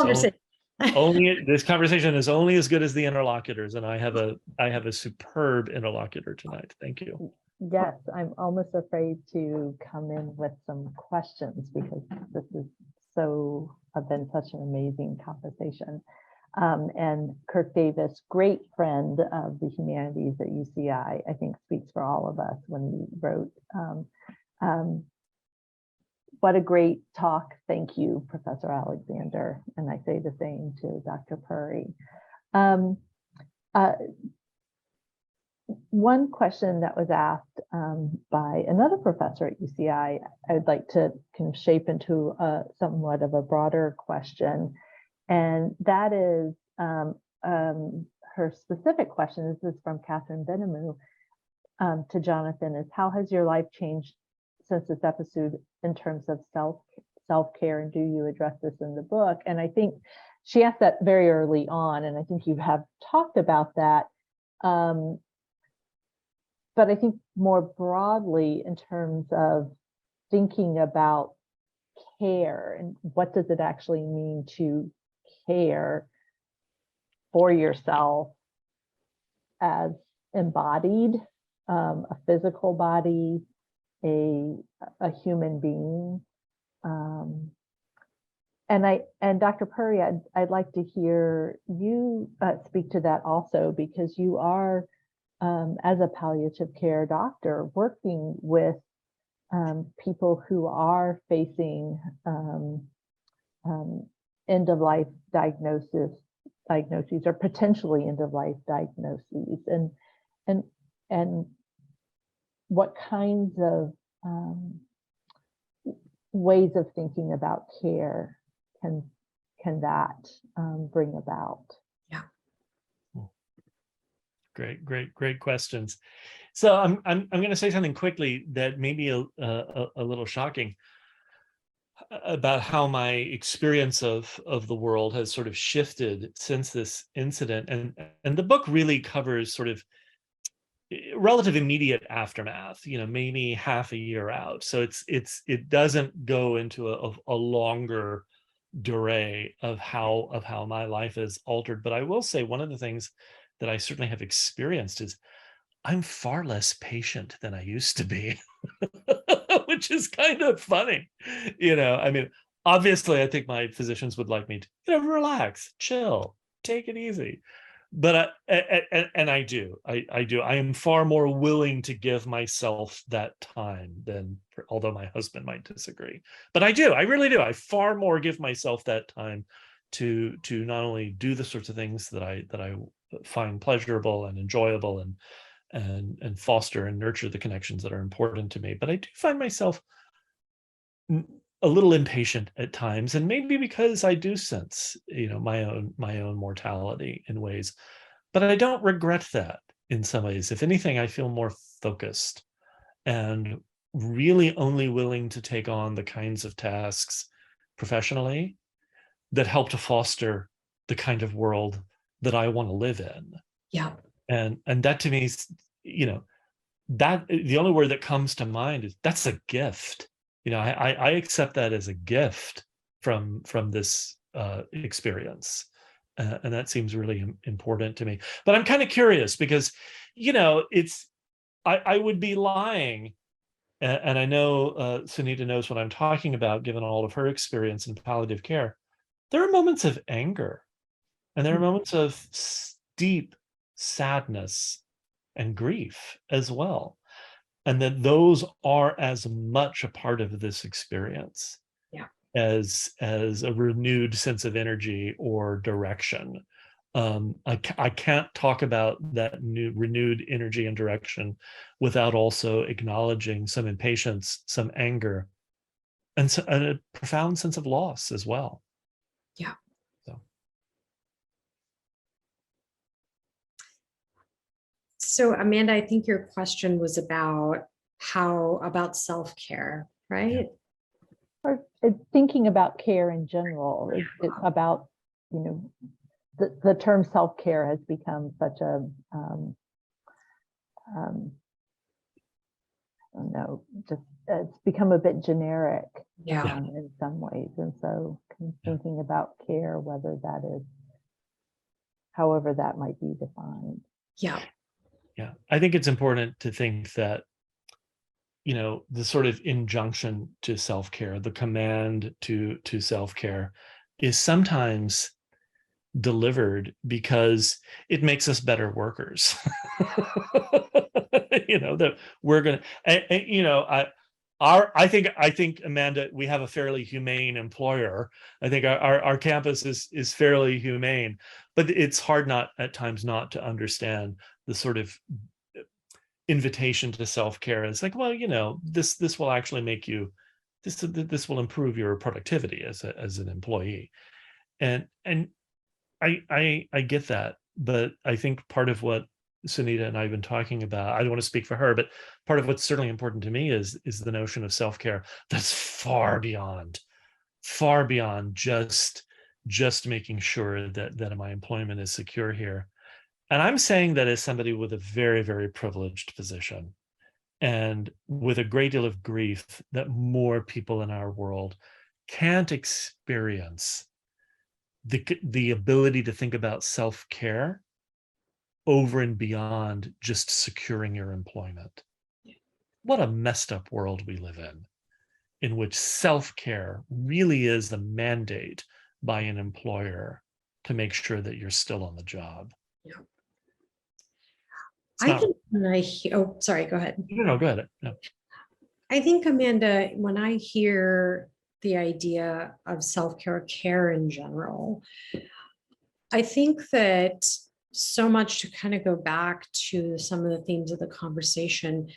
[SPEAKER 2] This conversation is only as good as the interlocutors, and I have a superb interlocutor tonight. Thank you.
[SPEAKER 1] Yes, I'm almost afraid to come in with some questions because this is been such an amazing conversation. And Kirk Davis, great friend of the humanities at UCI, I think speaks for all of us when he wrote, what a great talk. Thank you, Professor Alexander. And I say the same to Dr. Puri. One question that was asked by another professor at UCI, I'd like to kind of shape into somewhat of a broader question. And that is her specific question. This is from Catherine Benamou to Jonathan, is how has your life changed since this episode in terms of self-care, and do you address this in the book? And I think she asked that very early on, and I think you have talked about that. But I think more broadly in terms of thinking about care and what does it actually mean to care for yourself as embodied, a physical body, a human being. And Dr. Puri, I'd like to hear you speak to that also, because you are, as a palliative care doctor, working with people who are facing end-of-life diagnoses or potentially end-of-life diagnoses, and what kinds of ways of thinking about care can that bring about?
[SPEAKER 3] Yeah.
[SPEAKER 2] Great questions. So I'm going to say something quickly that may be a little shocking about how my experience of the world has sort of shifted since this incident, and the book really covers sort of relative immediate aftermath, maybe half a year out. So it doesn't go into a longer durée of how my life is altered. But I will say one of the things that I certainly have experienced is I'm far less patient than I used to be, which is kind of funny. I mean, obviously I think my physicians would like me to, relax, chill, take it easy. but I do. I am far more willing to give myself that time than, although my husband might disagree. But I do. I really do. I far more give myself that time to not only do the sorts of things that I find pleasurable and enjoyable and foster and nurture the connections that are important to me. But I do find myself a little impatient at times, and maybe because I do sense, my own mortality in ways, but I don't regret that in some ways. If anything, I feel more focused and really only willing to take on the kinds of tasks professionally that help to foster the kind of world that I want to live in.
[SPEAKER 3] Yeah.
[SPEAKER 2] And that to me, that the only word that comes to mind is that's a gift. I accept that as a gift from this experience, and that seems really important to me. But I'm kind of curious because, I would be lying, and I know Sunita knows what I'm talking about, given all of her experience in palliative care. There are moments of anger, and there are moments of deep sadness and grief as well. And that those are as much a part of this experience as a renewed sense of energy or direction. I can't talk about that renewed energy and direction without also acknowledging some impatience, some anger, and a profound sense of loss as well.
[SPEAKER 3] Yeah. So Amanda, I think your question was about about self-care, right?
[SPEAKER 1] Or thinking about care in general. It's about, the term self-care has become such a, I don't know, just it's become a bit generic in some ways. And so thinking about care, whether that is, however that might be defined.
[SPEAKER 3] Yeah.
[SPEAKER 2] I think it's important to think that, the sort of injunction to self-care, the command to self-care is sometimes delivered because it makes us better workers. That we're going to, I think, Amanda, we have a fairly humane employer. I think our campus is fairly humane, but it's hard at times not to understand the sort of invitation to self-care. It's like, well, this will actually make you, this will improve your productivity as an employee. And I get that, but I think part of what Sunita and I have been talking about, I don't want to speak for her, but part of what's certainly important to me is the notion of self-care that's far beyond just making sure that my employment is secure here. And I'm saying that as somebody with a very, very privileged position and with a great deal of grief that more people in our world can't experience the ability to think about self-care over and beyond just securing your employment. What a messed up world we live in which self-care really is the mandate by an employer to make sure that you're still on the job.
[SPEAKER 3] Yeah. I think when I hear, sorry, go ahead.
[SPEAKER 2] No, go ahead. No.
[SPEAKER 3] I think, Amanda, when I hear the idea of self-care, care in general, I think that so much, to kind of go back to some of the themes of the conversation,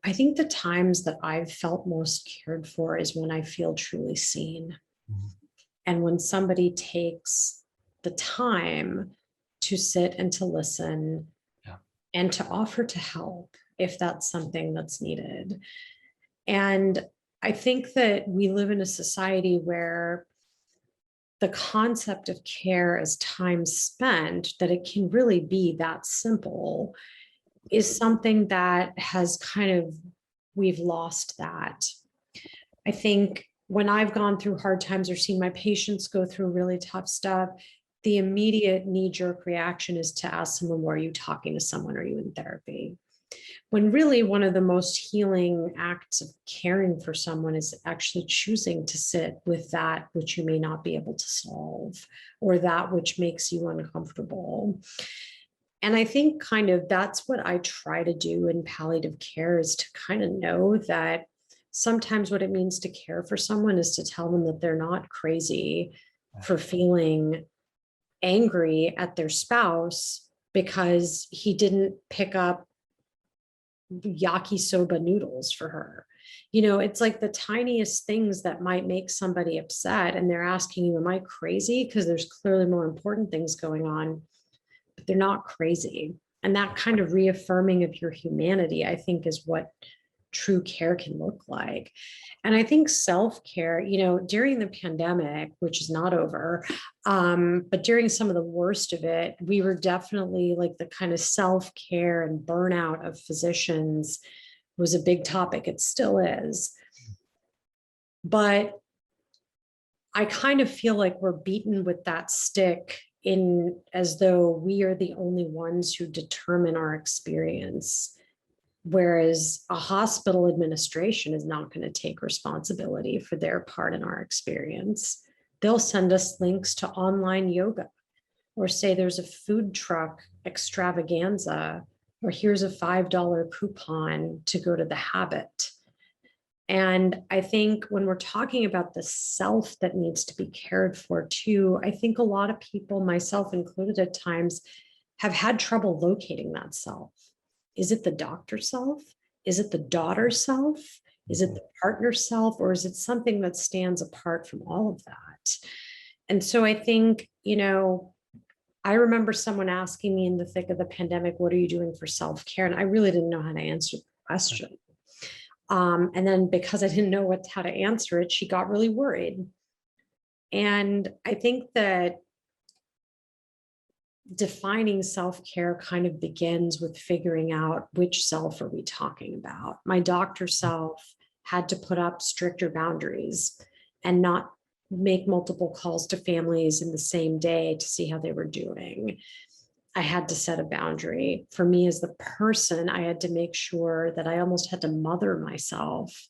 [SPEAKER 3] I think the times that I've felt most cared for is when I feel truly seen. Mm-hmm. And when somebody takes the time to sit and to listen and to offer to help if that's something that's needed. And I think that we live in a society where the concept of care as time spent, that it can really be that simple, is something that has we've lost that. I think when I've gone through hard times or seen my patients go through really tough stuff, the immediate knee-jerk reaction is to ask someone, well, are you talking to someone? Are you in therapy? When really one of the most healing acts of caring for someone is actually choosing to sit with that which you may not be able to solve, or that which makes you uncomfortable. And I think kind of that's what I try to do in palliative care, is to kind of know that sometimes what it means to care for someone is to tell them that they're not crazy for feeling angry at their spouse because he didn't pick up yakisoba noodles for her. You know, it's like the tiniest things that might make somebody upset, and they're asking you, am I crazy? Because there's clearly more important things going on, but they're not crazy. And that kind of reaffirming of your humanity, I think, is what true care can look like. And I think self-care, you know, during the pandemic, which is not over, but during some of the worst of it, we were definitely like the kind of self-care and burnout of physicians was a big topic. It still is. But I kind of feel like we're beaten with that stick in as though we are the only ones who determine our experience. Whereas a hospital administration is not going to take responsibility for their part in our experience. They'll send us links to online yoga, or say there's a food truck extravaganza, or here's a $5 coupon to go to the Habit. And I think when we're talking about the self that needs to be cared for too, I think a lot of people, myself included at times, have had trouble locating that self. Is it the doctor self? Is it the daughter self? Is it the partner self? Or is it something that stands apart from all of that? And so I think, you know, I remember someone asking me in the thick of the pandemic, what are you doing for self-care? And I really didn't know how to answer the question. And then because I didn't know how to answer it, she got really worried. And I think that defining self-care kind of begins with figuring out which self are we talking about. My doctor self had to put up stricter boundaries and not make multiple calls to families in the same day to see how they were doing. I had to set a boundary. For me as the person, I had to make sure that I almost had to mother myself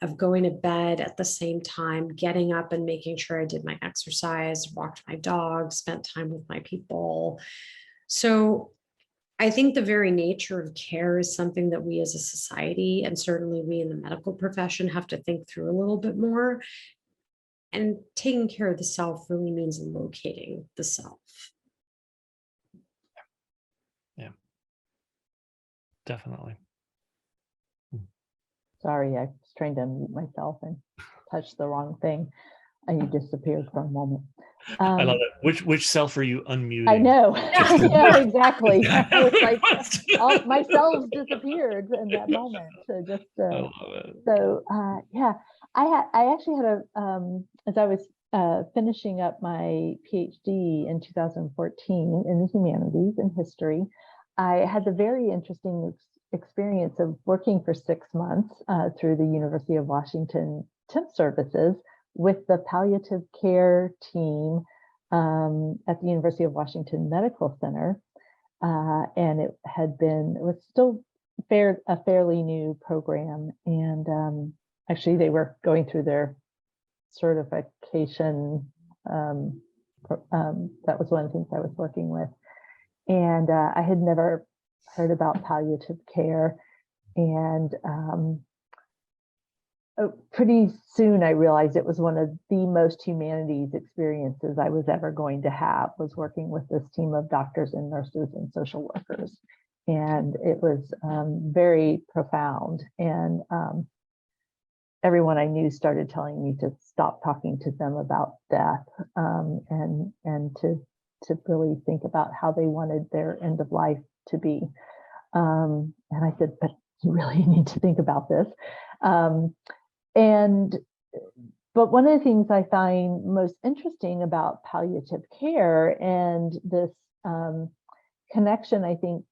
[SPEAKER 3] of going to bed at the same time, getting up and making sure I did my exercise, walked my dog, spent time with my people. So I think the very nature of care is something that we as a society, and certainly we in the medical profession, have to think through a little bit more. And taking care of the self really means locating the self.
[SPEAKER 2] Yeah, definitely.
[SPEAKER 1] Sorry, I was trying to unmute myself and touched the wrong thing, and you disappeared for a moment.
[SPEAKER 2] I love it. Which self are you unmuting?
[SPEAKER 1] I know. Yeah, exactly. I was like, all my selves disappeared in that moment. So just
[SPEAKER 2] I love it.
[SPEAKER 1] so yeah, I actually had as I was finishing up my PhD in 2014 in the humanities and history, I had the very interesting experience of working for 6 months through the University of Washington temp services with the palliative care team at the University of Washington Medical Center. And it was still a fairly new program. And actually they were going through their certification. That was one of the things I was working with. And I had never heard about palliative care. And pretty soon I realized it was one of the most humanities experiences I was ever going to have, was working with this team of doctors and nurses and social workers. And it was very profound. And everyone I knew started telling me to stop talking to them about death, and to really think about how they wanted their end of life to be. And I said, but you really need to think about this. But one of the things I find most interesting about palliative care and this connection, I think,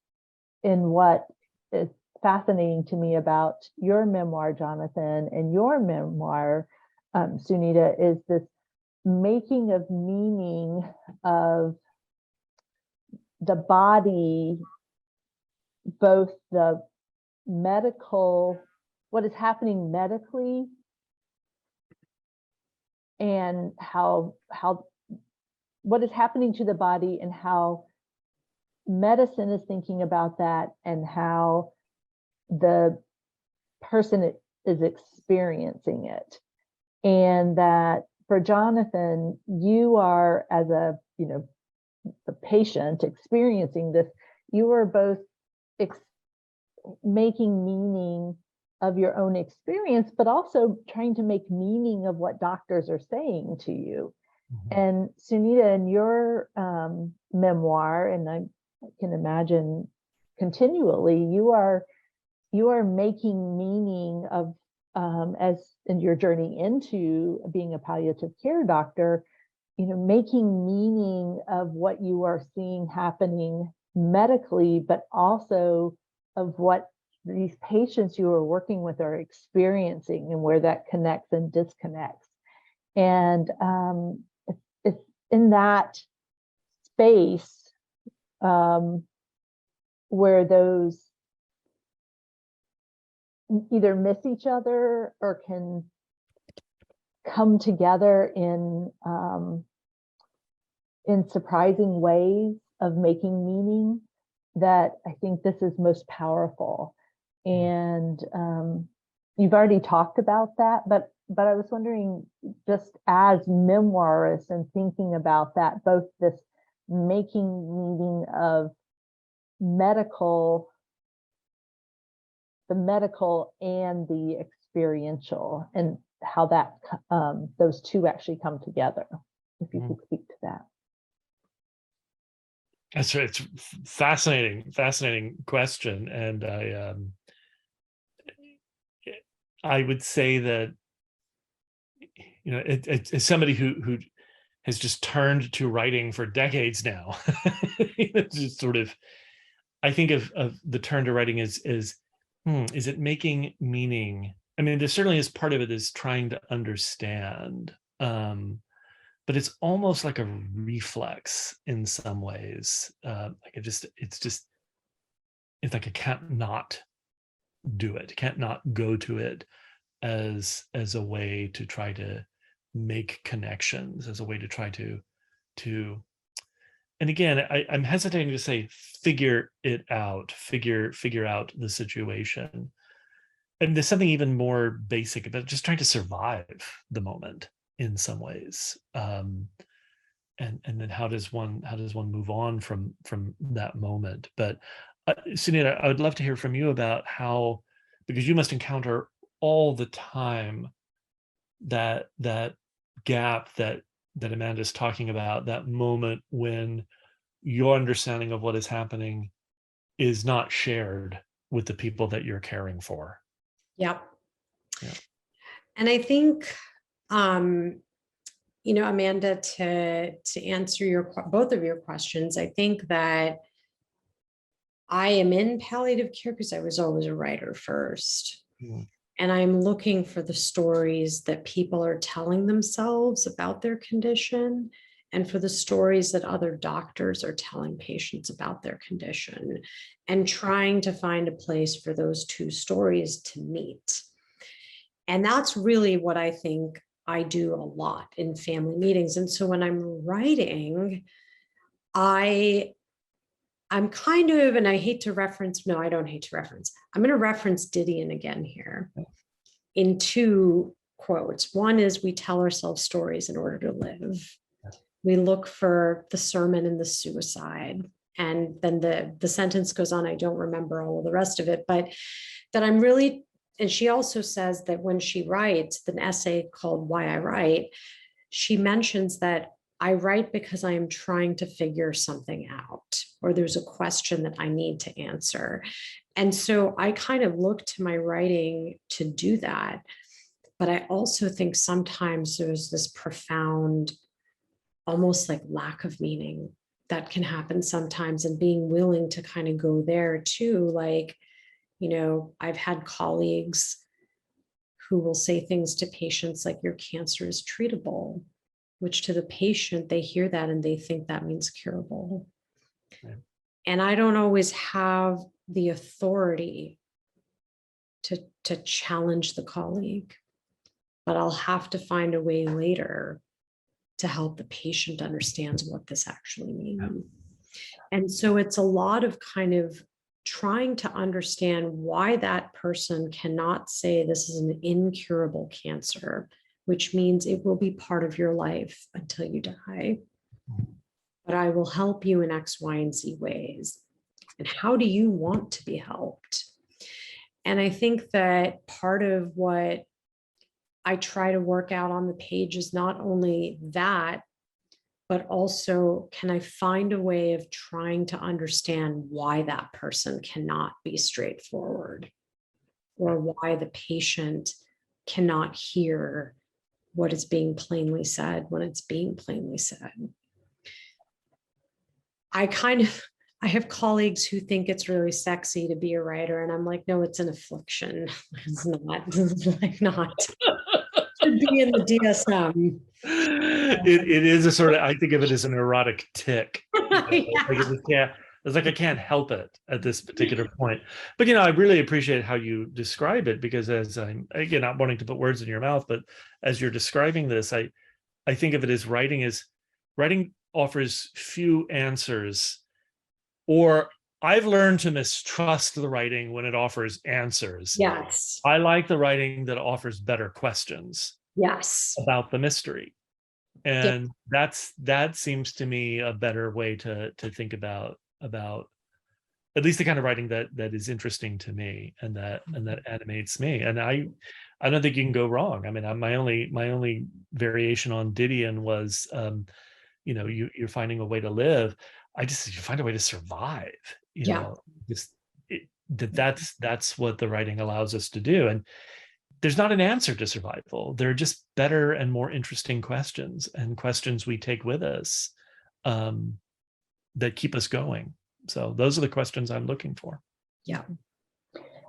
[SPEAKER 1] in what is fascinating to me about your memoir, Jonathan, and your memoir, Sunita, is this making of meaning of the body, both the medical, what is happening medically, and how what is happening to the body, and how medicine is thinking about that and how the person is experiencing it. And that for Jonathan, you are, as a, the patient experiencing this, you are both making meaning of your own experience, but also trying to make meaning of what doctors are saying to you. Mm-hmm. And Sunita, in your memoir, and I can imagine continually, you are making meaning of, as in your journey into being a palliative care doctor, making meaning of what you are seeing happening medically, but also of what these patients you are working with are experiencing and where that connects and disconnects. And it's in that space where those either miss each other or can come together in surprising ways of making meaning, that I think this is most powerful. And you've already talked about that, but I was wondering, just as memoirists and thinking about that, both this making meaning of the medical and the experiential, and how that those two actually come together. If you could speak to that.
[SPEAKER 2] That's right. It's fascinating question, and I would say that as somebody who has just turned to writing for decades now, just sort of, I think of the turn to writing is it making meaning? I mean, there certainly is part of it is trying to understand, but it's almost like a reflex in some ways. It's like I can't not do it, can't not go to it as a way to try to make connections, as a way to try to and again, I'm hesitating to say figure it out, figure out the situation. And there's something even more basic about just trying to survive the moment in some ways. And then how does one move on from that moment? But Sunita, I would love to hear from you about how, because you must encounter all the time that gap that Amanda's talking about, that moment when your understanding of what is happening is not shared with the people that you're caring for.
[SPEAKER 3] Yep.
[SPEAKER 2] Yeah.
[SPEAKER 3] And I think, Amanda, to answer both of your questions, I think that I am in palliative care because I was always a writer first. Mm. And I'm looking for the stories that people are telling themselves about their condition, and for the stories that other doctors are telling patients about their condition, and trying to find a place for those two stories to meet. And that's really what I think I do a lot in family meetings. And so when I'm writing, I'm kind of, and I hate to reference, no, I don't hate to reference. I'm going to reference Didion again here in two quotes. One is, we tell ourselves stories in order to live. We look for the sermon and the suicide. And then the sentence goes on. I don't remember all of the rest of it, but that I'm really, and she also says that when she writes an essay called Why I Write, she mentions that I write because I am trying to figure something out, or there's a question that I need to answer. And so I kind of look to my writing to do that. But I also think sometimes there's this profound, almost like lack of meaning that can happen sometimes, and being willing to kind of go there too. Like, I've had colleagues who will say things to patients like, your cancer is treatable, which to the patient, they hear that and they think that means curable. Right. And I don't always have the authority to challenge the colleague, but I'll have to find a way later to help the patient understand what this actually means. And so it's a lot of kind of trying to understand why that person cannot say this is an incurable cancer, which means it will be part of your life until you die. But I will help you in X, Y, and Z ways. And how do you want to be helped? And I think that part of what I try to work out on the page is not only that, but also, can I find a way of trying to understand why that person cannot be straightforward, or why the patient cannot hear what is being plainly said when it's being plainly said. I have colleagues who think it's really sexy to be a writer, and I'm like, no, it's an affliction. It's not. It's like not. Should be in the DSM.
[SPEAKER 2] It is a sort of, I think of it as an erotic tick.
[SPEAKER 3] Yeah.
[SPEAKER 2] It's like I can't help it at this particular point. But I really appreciate how you describe it, because as I'm, again, not wanting to put words in your mouth, but as you're describing this, I think of it as writing offers few answers, or I've learned to mistrust the writing when it offers answers.
[SPEAKER 3] Yes.
[SPEAKER 2] I like the writing that offers better questions.
[SPEAKER 3] Yes.
[SPEAKER 2] About the mystery. And that seems to me a better way to think about at least the kind of writing that is interesting to me and that animates me. And I don't think you can go wrong. I mean, my only variation on Didion was you're finding a way to live. You find a way to survive. That's what the writing allows us to do. And there's not an answer to survival. There are just better and more interesting questions, and questions we take with us that keep us going. So those are the questions I'm looking for.
[SPEAKER 3] Yeah.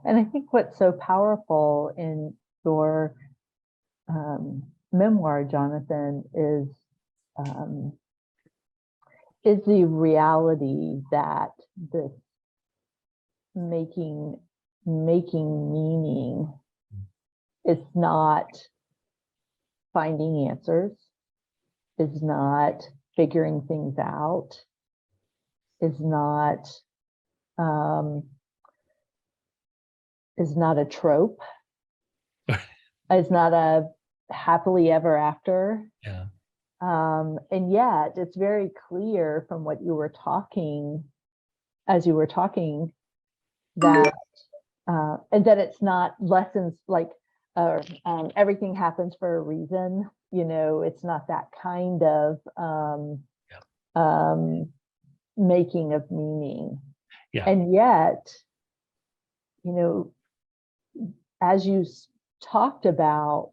[SPEAKER 1] And I think what's so powerful in your memoir, Jonathan, is the reality that this making meaning is not finding answers, is not figuring things out, is not a trope, is not a happily ever after.
[SPEAKER 2] Yeah.
[SPEAKER 1] And yet it's very clear from what you were talking, that and that it's not lessons like everything happens for a reason. It's not that kind of making of meaning.
[SPEAKER 2] Yeah.
[SPEAKER 1] And yet, as you talked about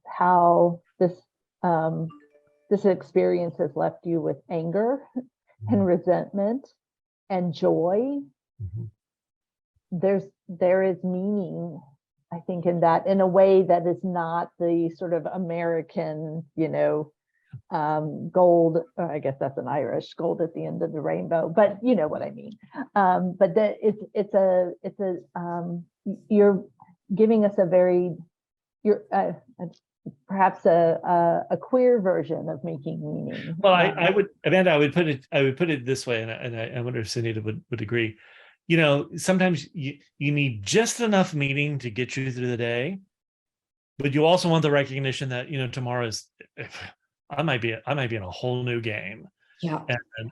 [SPEAKER 1] how this experience has left you with anger and resentment and joy.
[SPEAKER 2] Mm-hmm.
[SPEAKER 1] There is meaning, I think, in that, in a way that is not the sort of American, gold, or I guess that's an Irish gold at the end of the rainbow, but you know what I mean. But that you're giving us perhaps a queer version of making meaning.
[SPEAKER 2] Well, Amanda, I would put it this way, and I wonder if Sunita would agree. Sometimes you need just enough meaning to get you through the day, but you also want the recognition that tomorrow's I might be in a whole new game.
[SPEAKER 3] Yeah.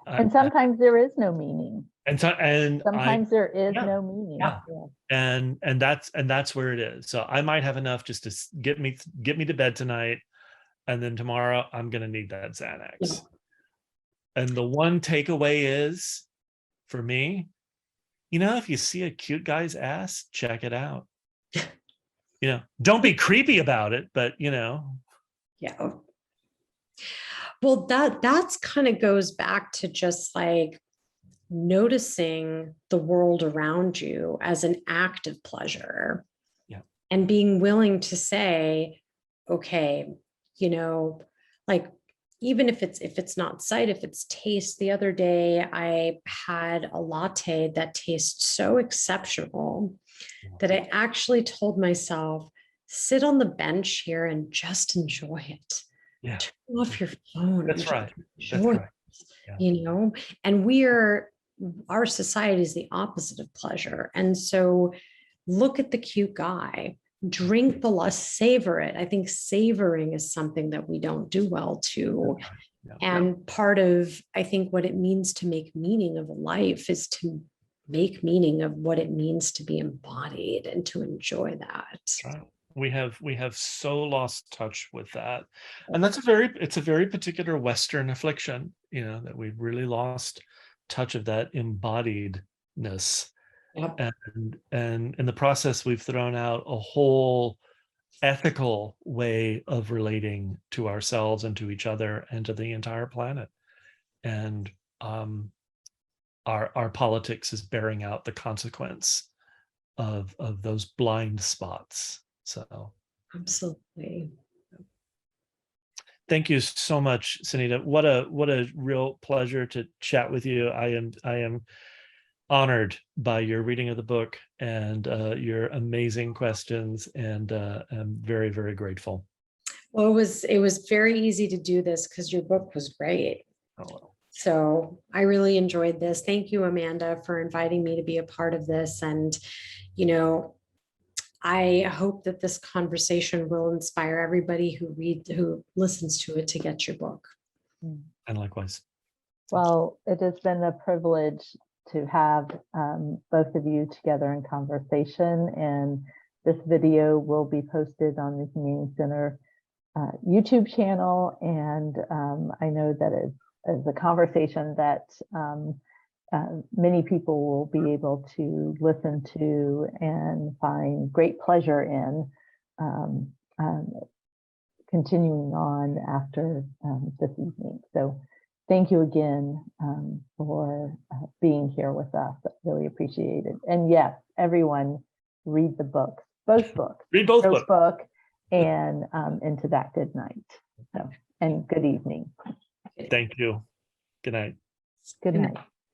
[SPEAKER 1] And sometimes there is no meaning.
[SPEAKER 2] Sometimes
[SPEAKER 1] there is no meaning.
[SPEAKER 2] Yeah. And that's where it is. So I might have enough just to get me to bed tonight, and then tomorrow I'm going to need that Xanax. Yeah. And the one takeaway is, for me, if you see a cute guy's ass, check it out. Don't be creepy about it, but Yeah.
[SPEAKER 3] Well, that's kind of goes back to just like noticing the world around you as an act of pleasure.
[SPEAKER 2] Yeah.
[SPEAKER 3] And being willing to say, okay, like, even if it's not sight, if it's taste. The other day I had a latte that tastes so exceptional that I actually told myself, sit on the bench here and just enjoy it.
[SPEAKER 2] Yeah,
[SPEAKER 3] Turn off your phone.
[SPEAKER 2] that's
[SPEAKER 3] and
[SPEAKER 2] right.
[SPEAKER 3] just
[SPEAKER 2] That's
[SPEAKER 3] enjoy
[SPEAKER 2] right. Yeah.
[SPEAKER 3] it, you know, and our society is the opposite of pleasure. And so look at the cute guy, drink the lust, savor it. I think savoring is something that we don't do well too.
[SPEAKER 2] That's right. Yeah.
[SPEAKER 3] And part of, I think, what it means to make meaning of a life is to make meaning of what it means to be embodied and to enjoy that.
[SPEAKER 2] That's right. We have so lost touch with that, and it's a very particular Western affliction, you know, that we've really lost touch of that embodiedness.
[SPEAKER 3] Yep.
[SPEAKER 2] And in the process, we've thrown out a whole ethical way of relating to ourselves and to each other and to the entire planet. And our politics is bearing out the consequence of those blind spots. So
[SPEAKER 3] Absolutely.
[SPEAKER 2] thank you so much, Sunita. What a real pleasure to chat with you. I am honored by your reading of the book and your amazing questions, and I'm very, very grateful.
[SPEAKER 3] Well, it was very easy to do this because your book was great.
[SPEAKER 2] Oh, well.
[SPEAKER 3] So I really enjoyed this. Thank you, Amanda, for inviting me to be a part of this. And, you know, I hope that this conversation will inspire everybody who listens to it to get your book.
[SPEAKER 2] And likewise.
[SPEAKER 1] Well, it has been a privilege to have both of you together in conversation, and this video will be posted on the Humane Center YouTube channel, and I know that it's a conversation that many people will be able to listen to and find great pleasure in continuing on after this evening. So thank you again for being here with us. I really appreciate it. And yes, everyone, read the books, both books.
[SPEAKER 2] Read both
[SPEAKER 1] Rose
[SPEAKER 2] books.
[SPEAKER 1] book and Into That Good Night. So, and good evening.
[SPEAKER 2] Thank you. Good night.
[SPEAKER 1] Good night.